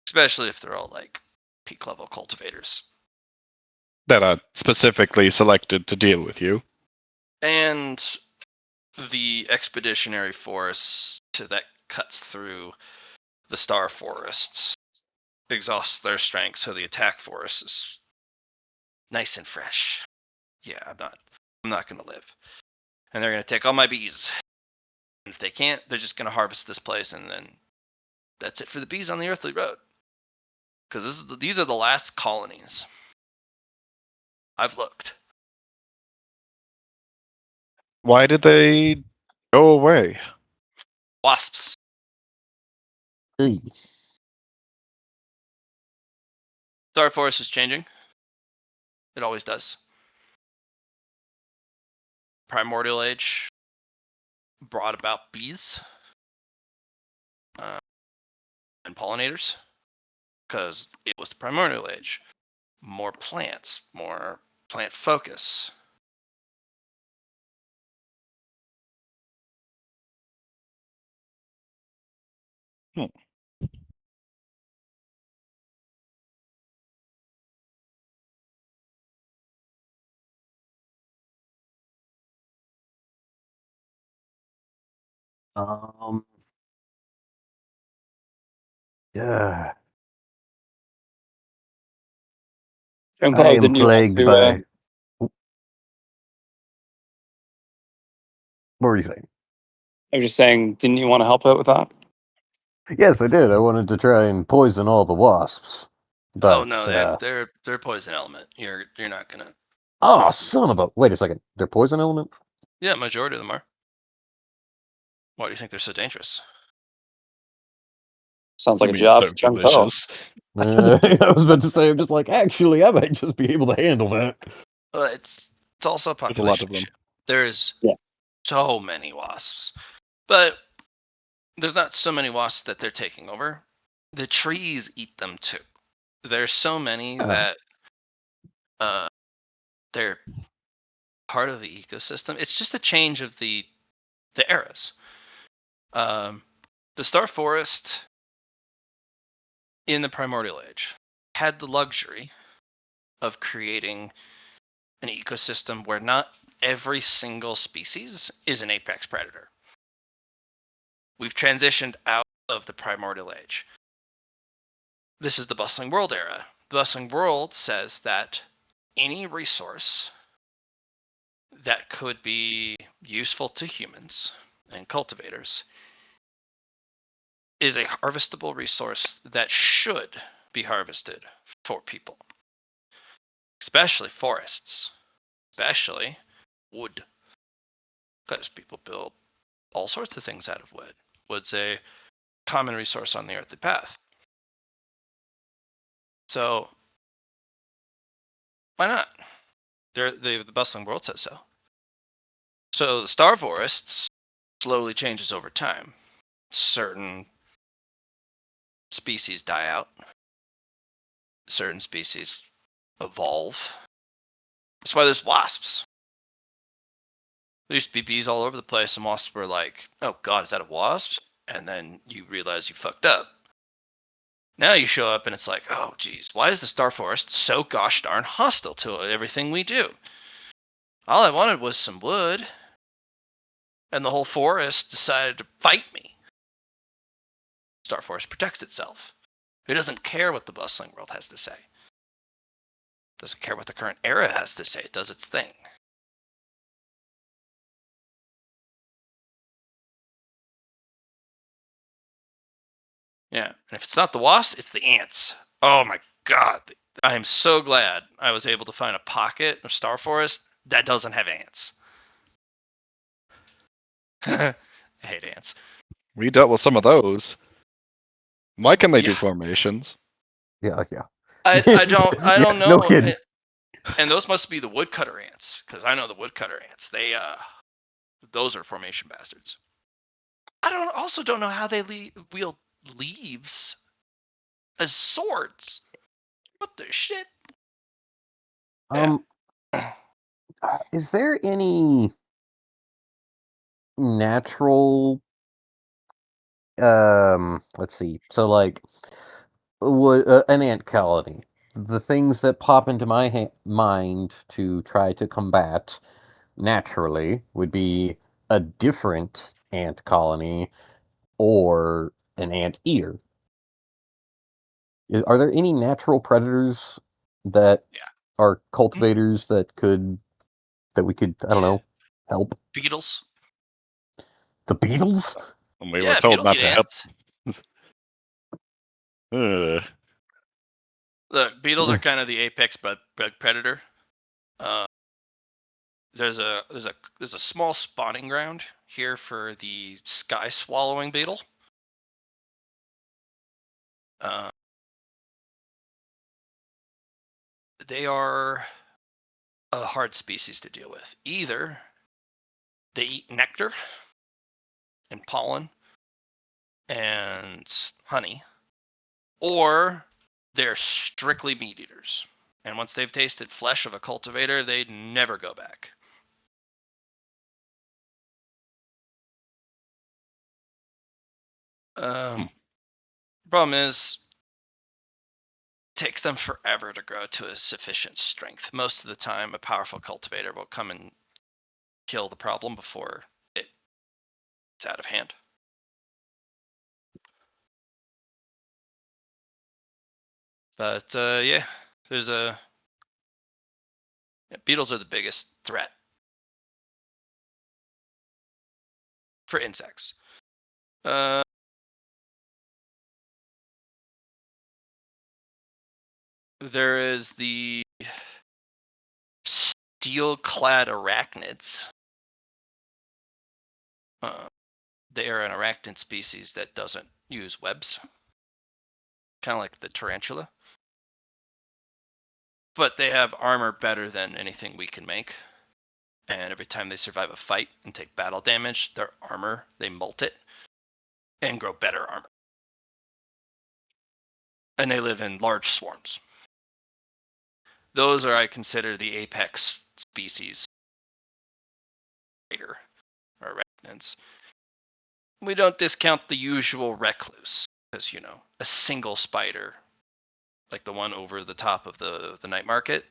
Especially if they're all like peak level cultivators. That are specifically selected to deal with you. And the expeditionary force that cuts through the star forests exhausts their strength, so the attack force is nice and fresh. Yeah, I'm not gonna live. And they're gonna take all my bees. And if they can't, they're just gonna harvest this place, and then that's it for the bees on the earthly road. Because these are the last colonies. I've looked. Why did they go away? Wasps. Hey, Star forest is changing. It always does. Primordial age brought about bees and pollinators because it was the primordial age. More plants, more plant focus. um, yeah, I Chungpo, am didn't you want plagued to? by. What were you saying? I was just saying, didn't you want to help out with that? Yes, I did. I wanted to try and poison all the wasps, Oh but no, they're poison element. You're not gonna. oh, son of a! Wait a second. They're poison element. Yeah, majority of them are. Why do you think they're so dangerous? Sounds I like a mean, job so for Chungpo. delicious. I was about to say. I'm just like, actually, I might just be able to handle that. It's also a There's a lot population of them. issue. There's Yeah. so many wasps, but there's not so many wasps that they're taking over. The trees eat them too. There's so many that they're part of the ecosystem. It's just a change of the eras. The Star Forest in the Primordial Age had the luxury of creating an ecosystem where not every single species is an apex predator. We've transitioned out of the Primordial Age. This is the Bustling World era. The Bustling World says that any resource that could be useful to humans and cultivators is a harvestable resource that should be harvested for people, especially forests, especially wood, because people build all sorts of things out of wood. Wood's a common resource on the earthly path. So why not? The bustling world says so. So the star forests slowly changes over time. Certain species die out. Certain species evolve. That's why there's wasps. There used to be bees all over the place, and wasps were like, "Oh God, is that a wasp?" And then you realize you fucked up. Now you show up, and it's like, "Oh geez, why is the star forest so gosh darn hostile to everything we do?" All I wanted was some wood, and the whole forest decided to fight me. Star Forest protects itself. It doesn't care what the bustling world has to say. Doesn't care what the current era has to say. It does its thing. Yeah, and if it's not the wasps, it's the ants. Oh my god. I am so glad I was able to find a pocket of Star Forest that doesn't have ants. I hate ants. We dealt with some of those. Why can they do Yeah. formations? Yeah. I don't Yeah, know. no kidding. And those must be the woodcutter ants, because I know the woodcutter ants. Those are formation bastards. I don't know how they wield leaves as swords. What the shit? Yeah. Is there any natural let's see. So like an ant colony. The things that pop into my mind to try to combat naturally would be a different ant colony or an ant eater. Are there any natural predators that Yeah. are cultivators that we could, I don't Yeah. know, help? Beetles. The beetles? And we were Yeah, told beetles not eat to help. ants. Ugh. Look, beetles are kind of the apex predator. There's a small spawning ground here for the sky swallowing beetle. They are a hard species to deal with. Either they eat nectar and pollen and honey, or they're strictly meat eaters. And once they've tasted flesh of a cultivator, they never go back. Problem is, it takes them forever to grow to a sufficient strength. Most of the time, a powerful cultivator will come and kill the problem before it's out of hand. But yeah, beetles are the biggest threat for insects. There is the steel-clad arachnids. They are an arachnid species that doesn't use webs, kind of like the tarantula. But they have armor better than anything we can make. And every time they survive a fight and take battle damage, their armor, they molt it and grow better armor. And they live in large swarms. Those are, I consider, the apex species or arachnids. We don't discount the usual recluse, because, a single spider, like the one over the top of the night market,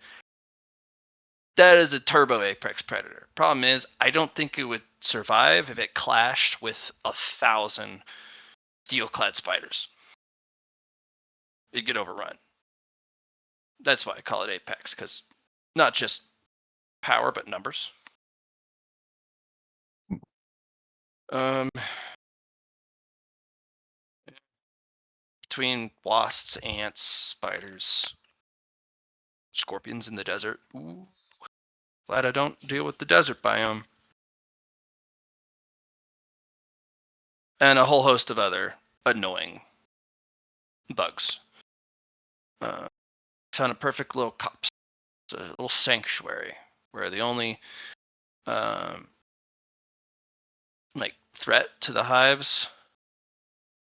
that is a turbo apex predator. Problem is, I don't think it would survive if it clashed with 1,000 steel-clad spiders. It'd get overrun. That's why I call it apex, because not just power, but numbers. Between wasps, ants, spiders, scorpions in the desert. Ooh, glad I don't deal with the desert biome. And a whole host of other annoying bugs. Found a perfect little copse, a little sanctuary where the only threat to the hives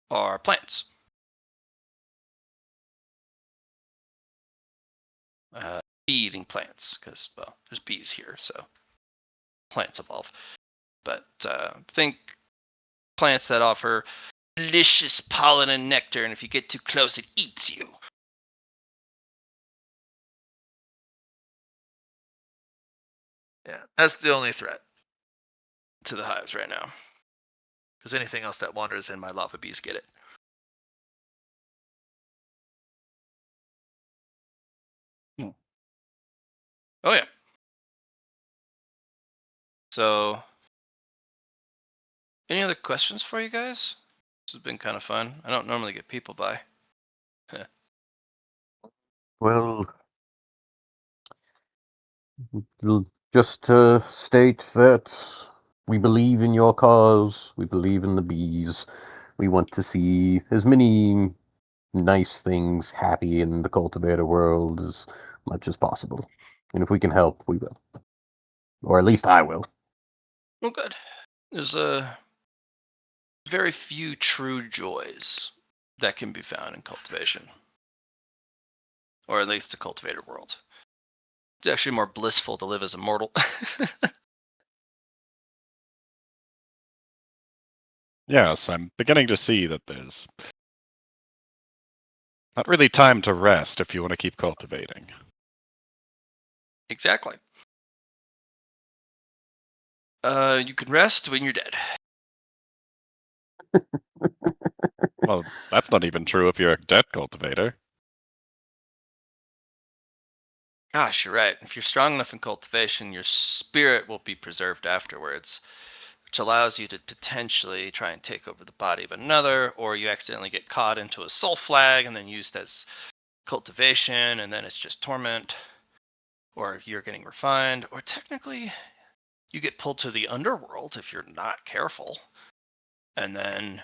are plants. Bee-eating plants, because, well, there's bees here, so plants evolve. But think plants that offer delicious pollen and nectar, and if you get too close, it eats you. Yeah, that's the only threat to the hives right now. Because anything else that wanders in, my lava bees get it. Oh yeah. So, any other questions for you guys? This has been kind of fun. I don't normally get people by. Well, just to state that we believe in your cause. We believe in the bees. We want to see as many nice things happy in the cultivator world as much as possible. And if we can help, we will. Or at least I will. Well, good. There's very few true joys that can be found in cultivation, or at least the cultivator world. It's actually more blissful to live as a mortal. Yes, I'm beginning to see that there's not really time to rest if you want to keep cultivating. Exactly. You can rest when you're dead. Well, that's not even true if you're a dead cultivator. Gosh, you're right. If you're strong enough in cultivation, your spirit will be preserved afterwards, which allows you to potentially try and take over the body of another, or you accidentally get caught into a soul flag and then used as cultivation, and then it's just torment, or you're getting refined, or technically you get pulled to the underworld if you're not careful, and then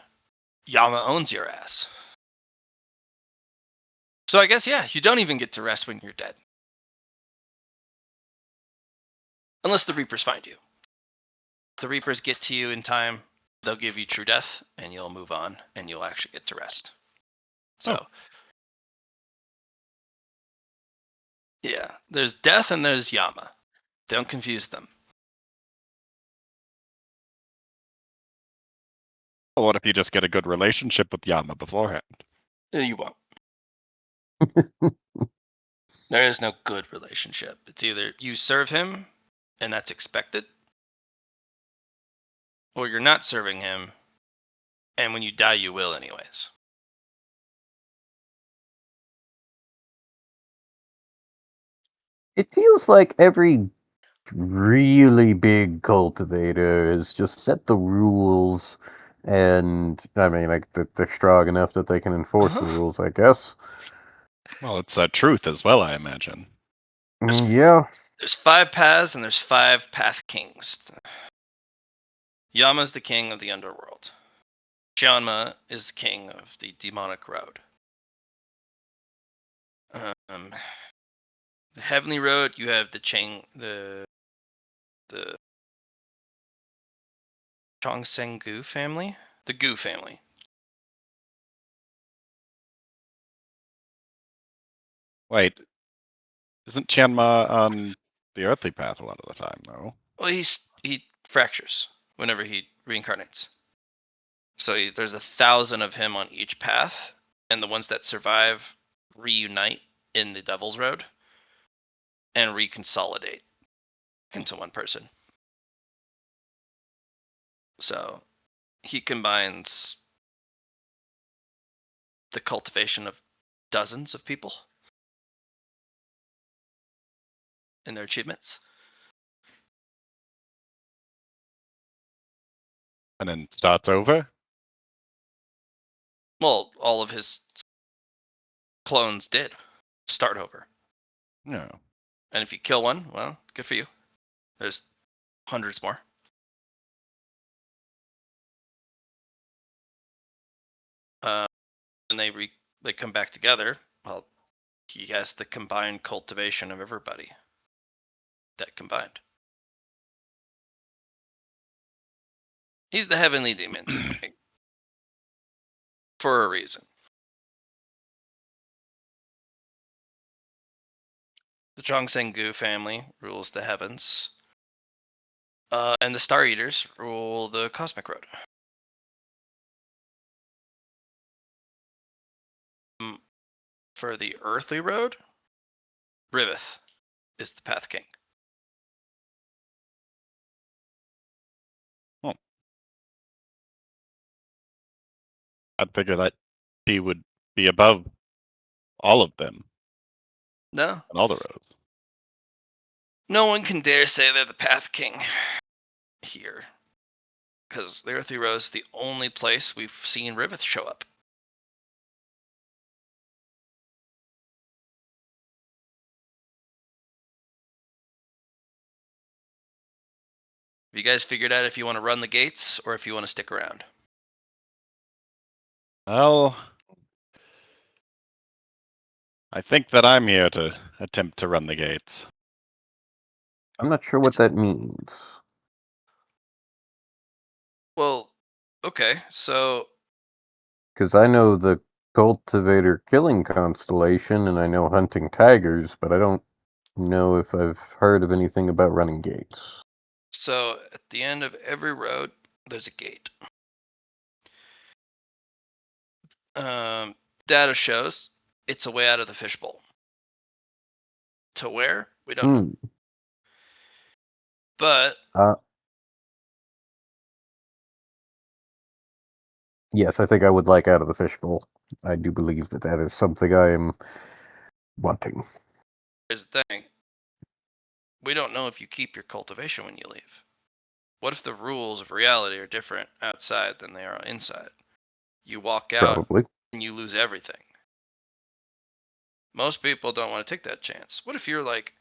Yama owns your ass. So I guess, yeah, you don't even get to rest when you're dead. Unless the Reapers find you. If the Reapers get to you in time, they'll give you true death, and you'll move on, and you'll actually get to rest. So, yeah, there's death and there's Yama. Don't confuse them. Well, what if you just get a good relationship with Yama beforehand? You won't. There is no good relationship. It's either you serve him, and that's expected, or you're not serving him, and when you die, you will anyways. It feels like every really big cultivator has just set the rules, and I mean, like they're strong enough that they can enforce the rules, I guess. Well, it's truth as well, I imagine. Yeah. There's 5 paths, and there's 5 path kings. Yama's the king of the underworld. Shanma is the king of the demonic road. The heavenly road, you have the Chongsengu family, the Gu family. Wait, isn't Tianma on the earthly path a lot of the time, though? Well, he fractures whenever he reincarnates. So there's 1,000 of him on each path, and the ones that survive reunite in the Devil's Road and reconsolidate into one person. So he combines the cultivation of dozens of people in their achievements. And then starts over? Well, all of his clones did start over. No. And if you kill one, well, good for you. There's hundreds more. And they come back together. Well, he has the combined cultivation of everybody. That combined. He's the heavenly demon king. For a reason. The Chongsengu family rules the heavens. And the Star Eaters rule the cosmic road. For the earthly road, Riveth is the Path King. Oh. I'd figure that he would be above all of them No, on all the roads. No one can dare say they're the Path King here, because the Earthly Rose is the only place we've seen Riveth show up. Have you guys figured out if you want to run the gates or if you want to stick around? Well, I think that I'm here to attempt to run the gates. I'm not sure what that means. Well, okay, so Because I know the cultivator killing constellation and I know hunting tigers, but I don't know if I've heard of anything about running gates. at the end of every road, there's a gate. Data shows it's a way out of the fishbowl. To where? We don't know. But Yes, I think I would like out of the fishbowl. I do believe that that is something I am wanting. here's the thing. We don't know if you keep your cultivation when you leave. What if the rules of reality are different outside than they are inside? You walk out Probably. and you lose everything. Most people don't want to take that chance. What if you're like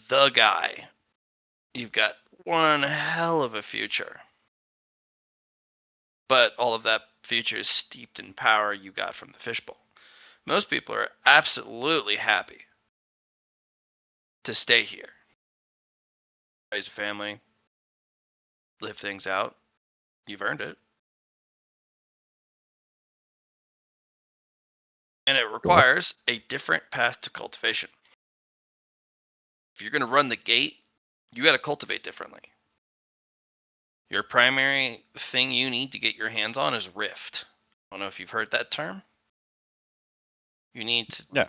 the guy? You've got one hell of a future. But all of that future is steeped in power you got from the fishbowl. Most people are absolutely happy to stay here, raise a family, live things out. You've earned it. And it requires a different path to cultivation. If you're going to run the gate, you got to cultivate differently. Your primary thing you need to get your hands on is Rift. I don't know if you've heard that term. You need to. Yeah.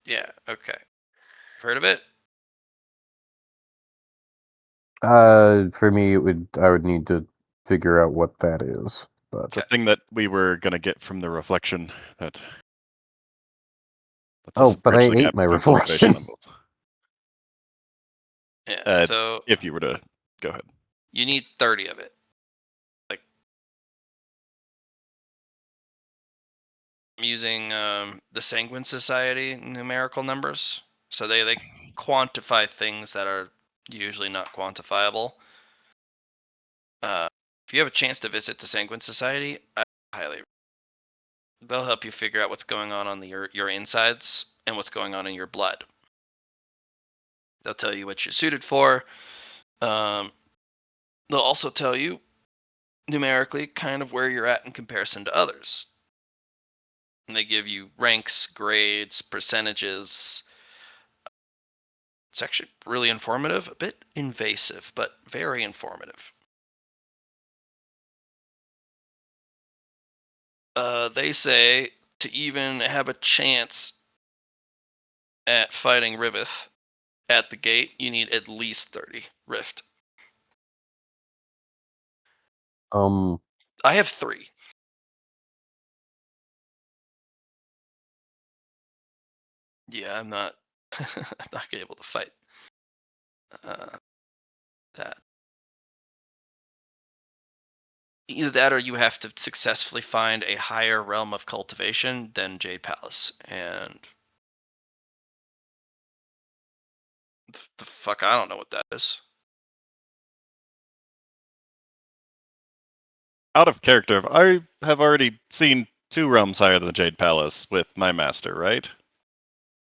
Yeah, okay. Heard of it? For me, I would need to figure out what that is. But It's a thing that we were gonna get from the reflection that. Lets us but I bridge the ate gap my between reflection. cultivation levels. Yeah. So If you were to go ahead. you need 30 of it. Like I'm using the Sanguine Society numerical numbers. So they quantify things that are usually not quantifiable. If you have a chance to visit the Sanguine Society, I highly. They'll help you figure out what's going on your insides and what's going on in your blood. They'll tell you what you're suited for. They'll also tell you numerically kind of where you're at in comparison to others. And they give you ranks, grades, percentages. It's actually really informative, a bit invasive, but very informative. They say to even have a chance at fighting Riveth at the gate, you need at least 30 Rift. I have 3. Yeah, I'm not. I'm not able to fight that. Either that, or you have to successfully find a higher realm of cultivation than Jade Palace, and the fuck, I don't know what that is. Out of character, I have already seen 2 realms higher than the Jade Palace with my master, right?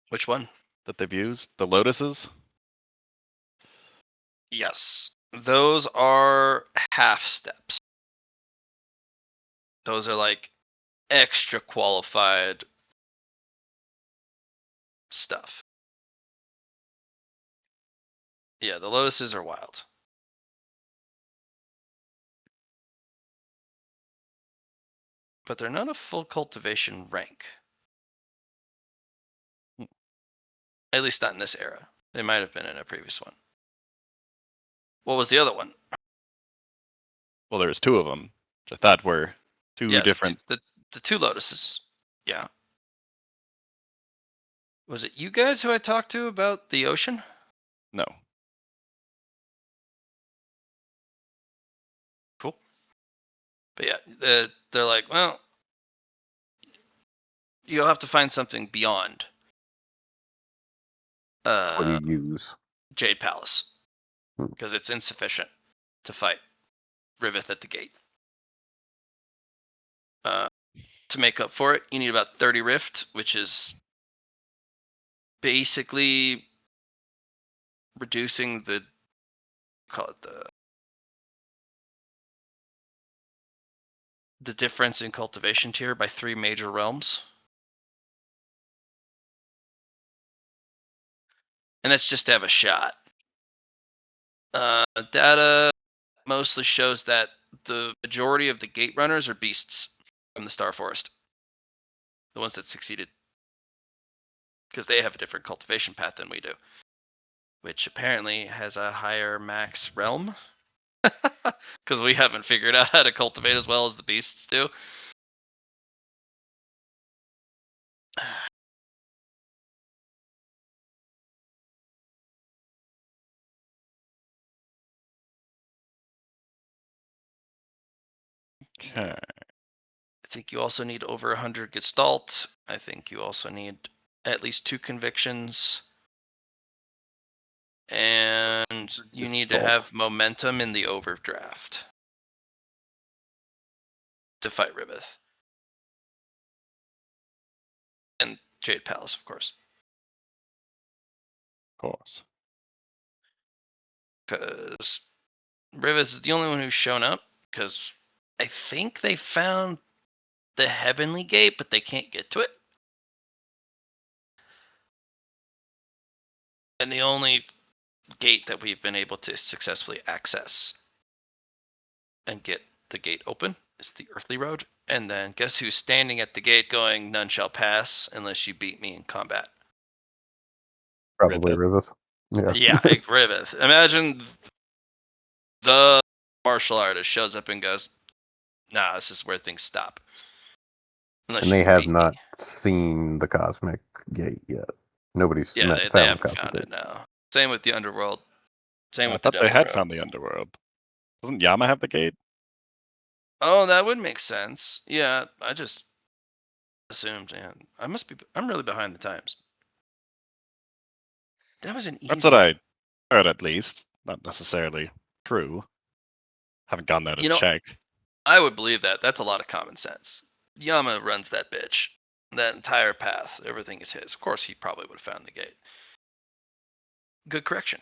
Which one? That they've used? The Lotuses? Yes, those are half steps. Those are like extra qualified stuff. Yeah, the Lotuses are wild. But they're not a full cultivation rank. At least not in this era. They might have been in a previous one. What was the other one? Well, there's 2 of them, which I thought were 2 Yeah, different. the 2 Lotuses. Yeah. Was it you guys who I talked to about the ocean? No. Cool. But yeah, they're like, well, you'll have to find something beyond What do you use? Jade Palace Hmm. because it's insufficient to fight Riveth at the gate. To make up for it, you need about 30 Rift, which is basically reducing the the difference in cultivation tier by 3 major realms. And that's just to have a shot. Data mostly shows that the majority of the gate runners are beasts from the Star Forest. The ones that succeeded. Because they have a different cultivation path than we do. Which apparently has a higher max realm. Because we haven't figured out how to cultivate as well as the beasts do. Okay. I think you also need over 100 Gestalt. I think you also need at least 2 convictions. And you need to Gestalt. have momentum in the overdraft to fight Riveth. And Jade Palace, of course. Of course. Because Riveth is the only one who's shown up. Because I think they found the Heavenly Gate, but they can't get to it. And the only gate that we've been able to successfully access and get the gate open is the Earthly Road. And then guess who's standing at the gate going, none shall pass unless you beat me in combat. Probably Riveth. Riveth. Yeah, Riveth. Imagine the martial artist shows up and goes, nah, this is where things stop. Unless And you they can have beat me. not seen the Cosmic Gate yet. Nobody's Yeah, they found the haven't Cosmic found Gate. it now. Same with the Underworld. Same I with the thought they Devil's had Road. found the underworld. Doesn't Yama have the gate? Oh, that would make sense. Yeah, I just assumed, man. I'm really behind the times. That was an easy That's what I heard, at least. Not necessarily true. Haven't gone there to You know, check. I would believe that. That's a lot of common sense. Yama runs that bitch. That entire path, everything is his. Of course, he probably would have found the gate. Good correction.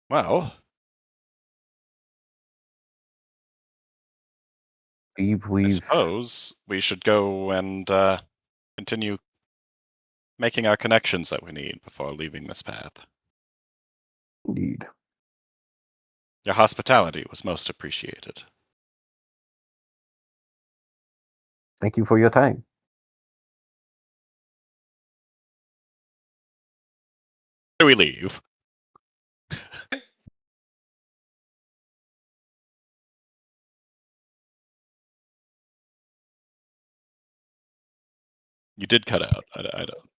Well, I We've suppose we should go and continue making our connections that we need before leaving this path. indeed. Your hospitality was most appreciated. Thank you for your time. Do we leave? You did cut out. I don't.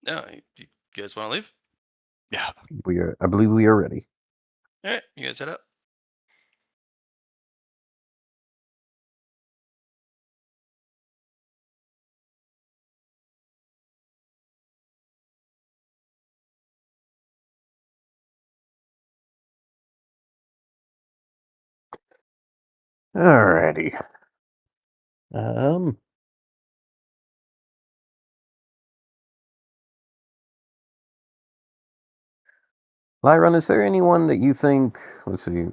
No, you guys want to leave? Yeah. I believe we are ready. All right, you guys head up. Alrighty. Um. Lyron, is there anyone that you think, let's see,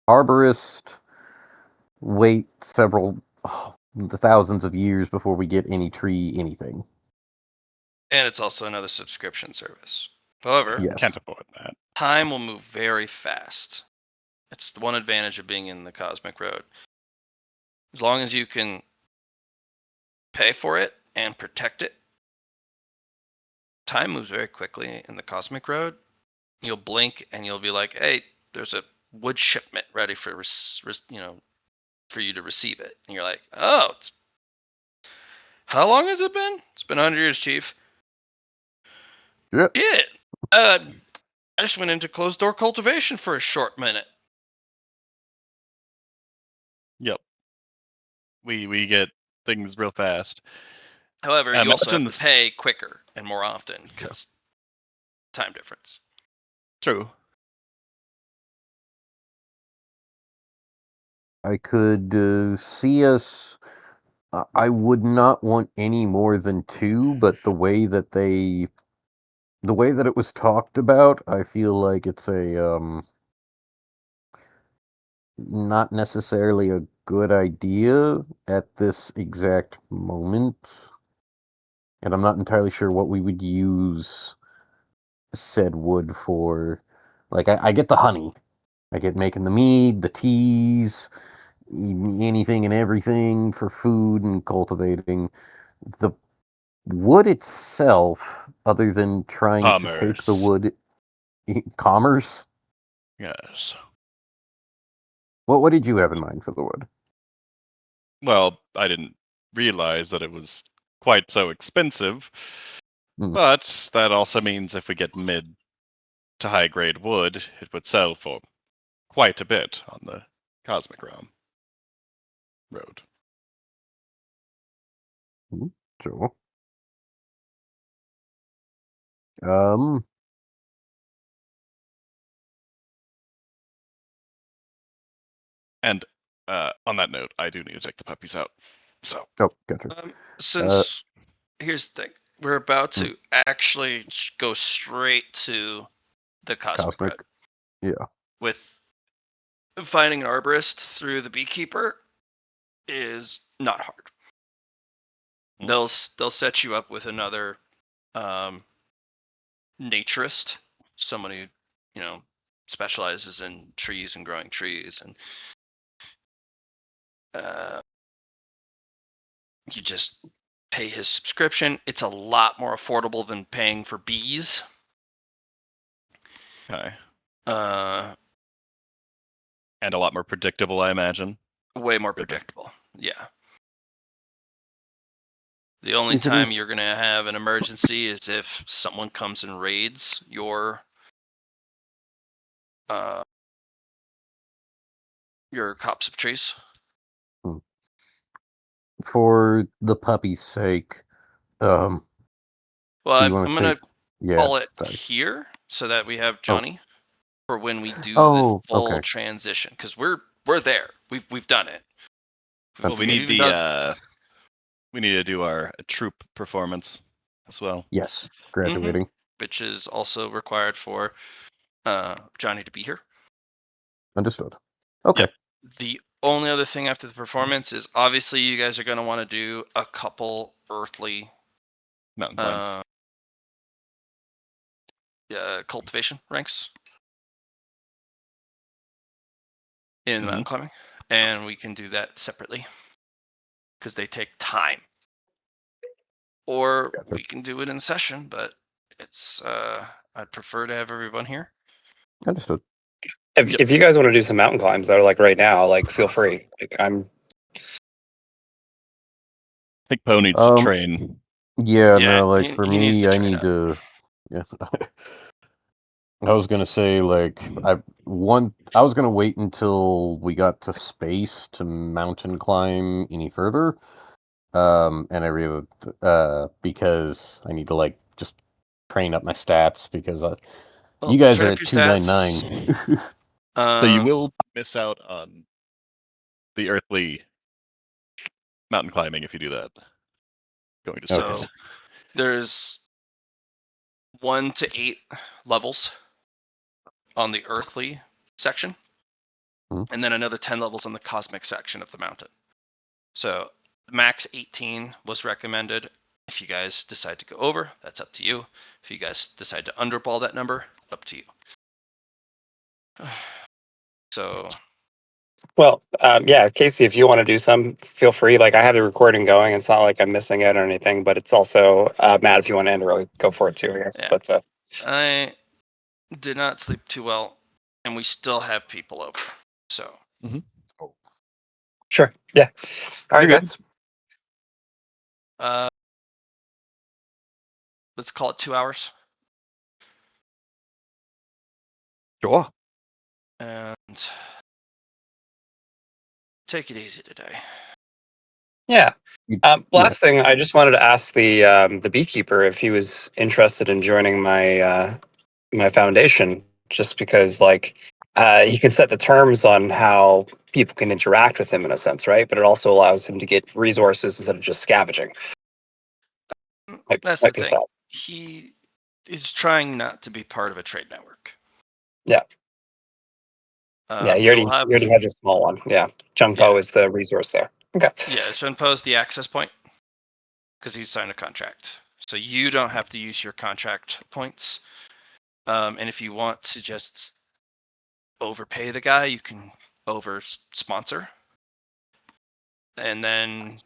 arborist, wait several the thousands of years before we get any tree, anything? And it's also another subscription service. However, Yes. Can't afford that. time will move very fast. It's the one advantage of being in the Cosmic Road. As long as you can pay for it and protect it, time moves very quickly in the Cosmic Road. You'll blink and you'll be like, hey, there's a wood shipment ready for for you to receive it. And you're like, oh, how long has it been? It's been 100 years, Chief. Yeah. Shit. I just went into closed door cultivation for a short minute. Yep. We get things real fast. However, you also have Imagine to pay this. quicker and more often because time difference. True. I could see us. I would not want any more than 2, but the way that it was talked about, I feel like it's not necessarily a good idea at this exact moment. And I'm not entirely sure what we would use said wood for. Like, I get the honey. I get making the mead, the teas, anything and everything for food and cultivating. The wood itself, other than trying to take the Commerce. wood, commerce. Yes. What did you have in mind for the wood? Well, I didn't realize that it was quite so expensive. Hmm. But that also means if we get mid to high grade wood, it would sell for quite a bit on the Cosmic Realm road. Sure. Um. And on that note, I do need to take the puppies out. So Oh, gotcha. Since here's the thing, we're about Hmm. to actually go straight to the Cosmic Cosmic. Road. Yeah. With finding an arborist through the Beekeeper is not hard. Hmm. They'll set you up with another naturist, someone who specializes in trees and growing trees, and you just pay his subscription. It's a lot more affordable than paying for bees. Okay. Uh, And a lot more predictable, I imagine. way more Good. predictable. Yeah. The only If it time is, you're gonna have an emergency is if someone comes and raids your copse of trees. for the puppy's sake, Well, do you I'm want to gonna take? Yeah. call it Sorry. here so that we have Oh. Johnny for when we do the Oh. full Okay. transition, because we're there. We've done it. Well, we We've need even done we need to do our troop performance as well. Yes. Graduating. which is also required for Johnny to be here. Understood. Okay. The only other thing after the performance is obviously you guys are going to want to do a couple earthly Mountain climbs. cultivation ranks in Mhm. mountain climbing, and we can do that separately because they take time. Or Gotcha. we can do it in session, but it's I'd prefer to have everyone here. Understood. If you guys want to do some mountain climbs though, like right now, like feel free. Like I'm I think Poe needs to train. Yeah. Yeah, No. Like for he needs to me, I train need up. to. Yeah. I was gonna say like I was gonna wait until we got to space to mountain climb any further. And I really because I need to like just train up my stats because you guys Train are up at your 299. So you will miss out on the earthly mountain climbing if you do that. Going to So space. there's 1 to 8 levels on the earthly section, Mhm. and then another 10 levels on the cosmic section of the mountain. So max 18 was recommended. If you guys decide to go over, that's up to you. If you guys decide to underball that number, up to you. So well, yeah, Casey. If you want to do some, feel free. Like I have the recording going. It's not like I'm missing it or anything. But it's also Matt. If you want to end early, go for it too. I guess. yeah, But I did not sleep too well and we still have people over. So Sure. Yeah. All right, You're guys. uh, let's call it 2 hours. Sure. And take it easy today. Yeah. Yeah. Last thing, I just wanted to ask the beekeeper if he was interested in joining my my foundation, just because like he can set the terms on how people can interact with him in a sense, right? But it also allows him to get resources instead of just scavenging. That's Might the be a thing. thought. He is trying not to be part of a trade network. Yeah. Yeah, You'll have he already has a small one. Yeah, Chungpo Yeah. is the resource there. Okay. Yeah, Shunpo's the access point because he's signed a contract. So you don't have to use your contract points. And if you want to just overpay the guy, you can over sponsor. And then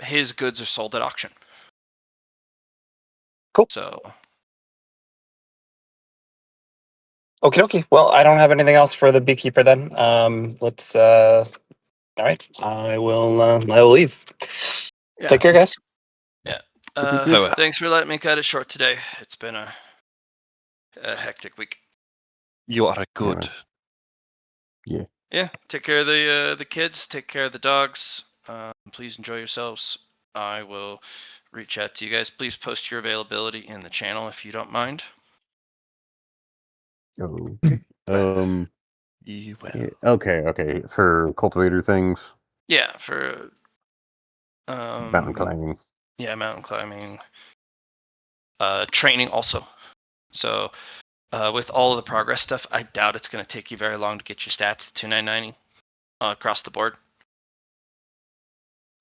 his goods are sold at auction. Cool. So Okay, okay. Well, I don't have anything else for the beekeeper then. Let's. All right. I will leave. yeah. Take care, guys. Yeah. Farewell. Thanks for letting me cut it short today. It's been a hectic week. You are good. Yeah. Take care of the kids. Take care of the dogs. Please enjoy yourselves. I will reach out to you guys. Please post your availability in the channel if you don't mind. Okay. You will. Yeah, okay. For cultivator things, Yeah, for mountain climbing. yeah, mountain climbing, training also. So with all of the progress stuff, I doubt it's going to take you very long to get your stats to 2990 across the board.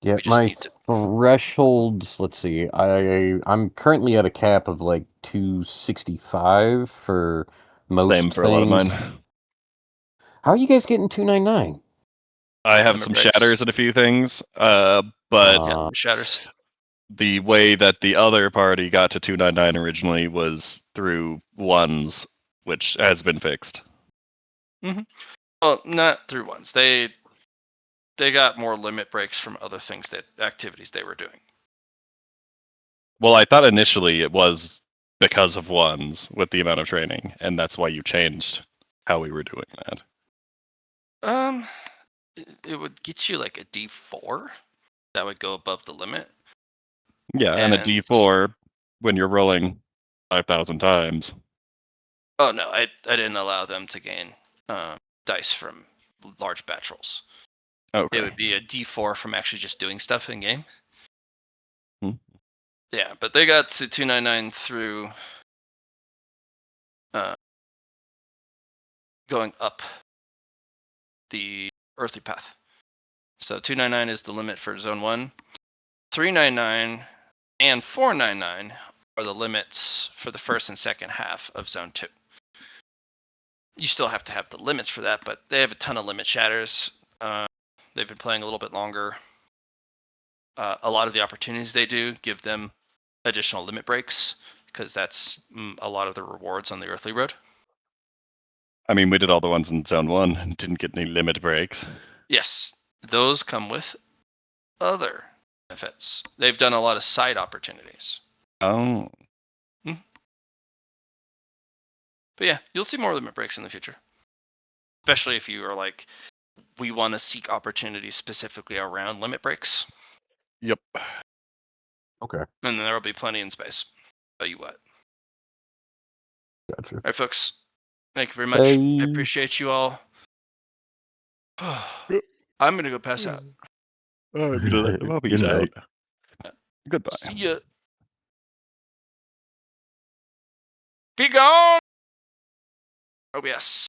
Yeah, We just my need to. thresholds. Let's see. I'm currently at a cap of like 265 for most Same for a lot of mine. things. How are you guys getting 299? I have Limit some breaks. shatters and a few things, but Yeah, shatters. the way that the other party got to 299 originally was through ones, which has been fixed. Well, not through ones. They got more limit breaks from other things that activities they were doing. Well, I thought initially it was because of ones with the amount of training, and that's why you changed how we were doing that. It would get you like a D4 that would go above the limit. Yeah, and a And D4 when you're rolling 5,000 times. oh no, I didn't allow them to gain dice from large batch rolls. Okay. It would be a D4 from actually just doing stuff in game. Hmm. Yeah, but they got to 299 through going up the earthly path. So 299 is the limit for zone 1. 399 and 499 are the limits for the first and second half of zone 2. You still have to have the limits for that, but they have a ton of limit shatters. They've been playing a little bit longer. A lot of the opportunities they do give them additional limit breaks because that's a lot of the rewards on the earthly road. I mean, we did all the ones in Zone 1 and didn't get any limit breaks. Yes, those come with other benefits. They've done a lot of side opportunities. Oh, But yeah, you'll see more limit breaks in the future. Especially if you are like, we want to seek opportunities specifically around limit breaks. yep. Okay, And then there will be plenty in space. Tell you what. gotcha. All right, folks. Thank you very much. I Bye. appreciate you all. I'm going to go pass out. I'm gonna let the puppies Good out. night. Goodbye. See ya. Be gone! OBS.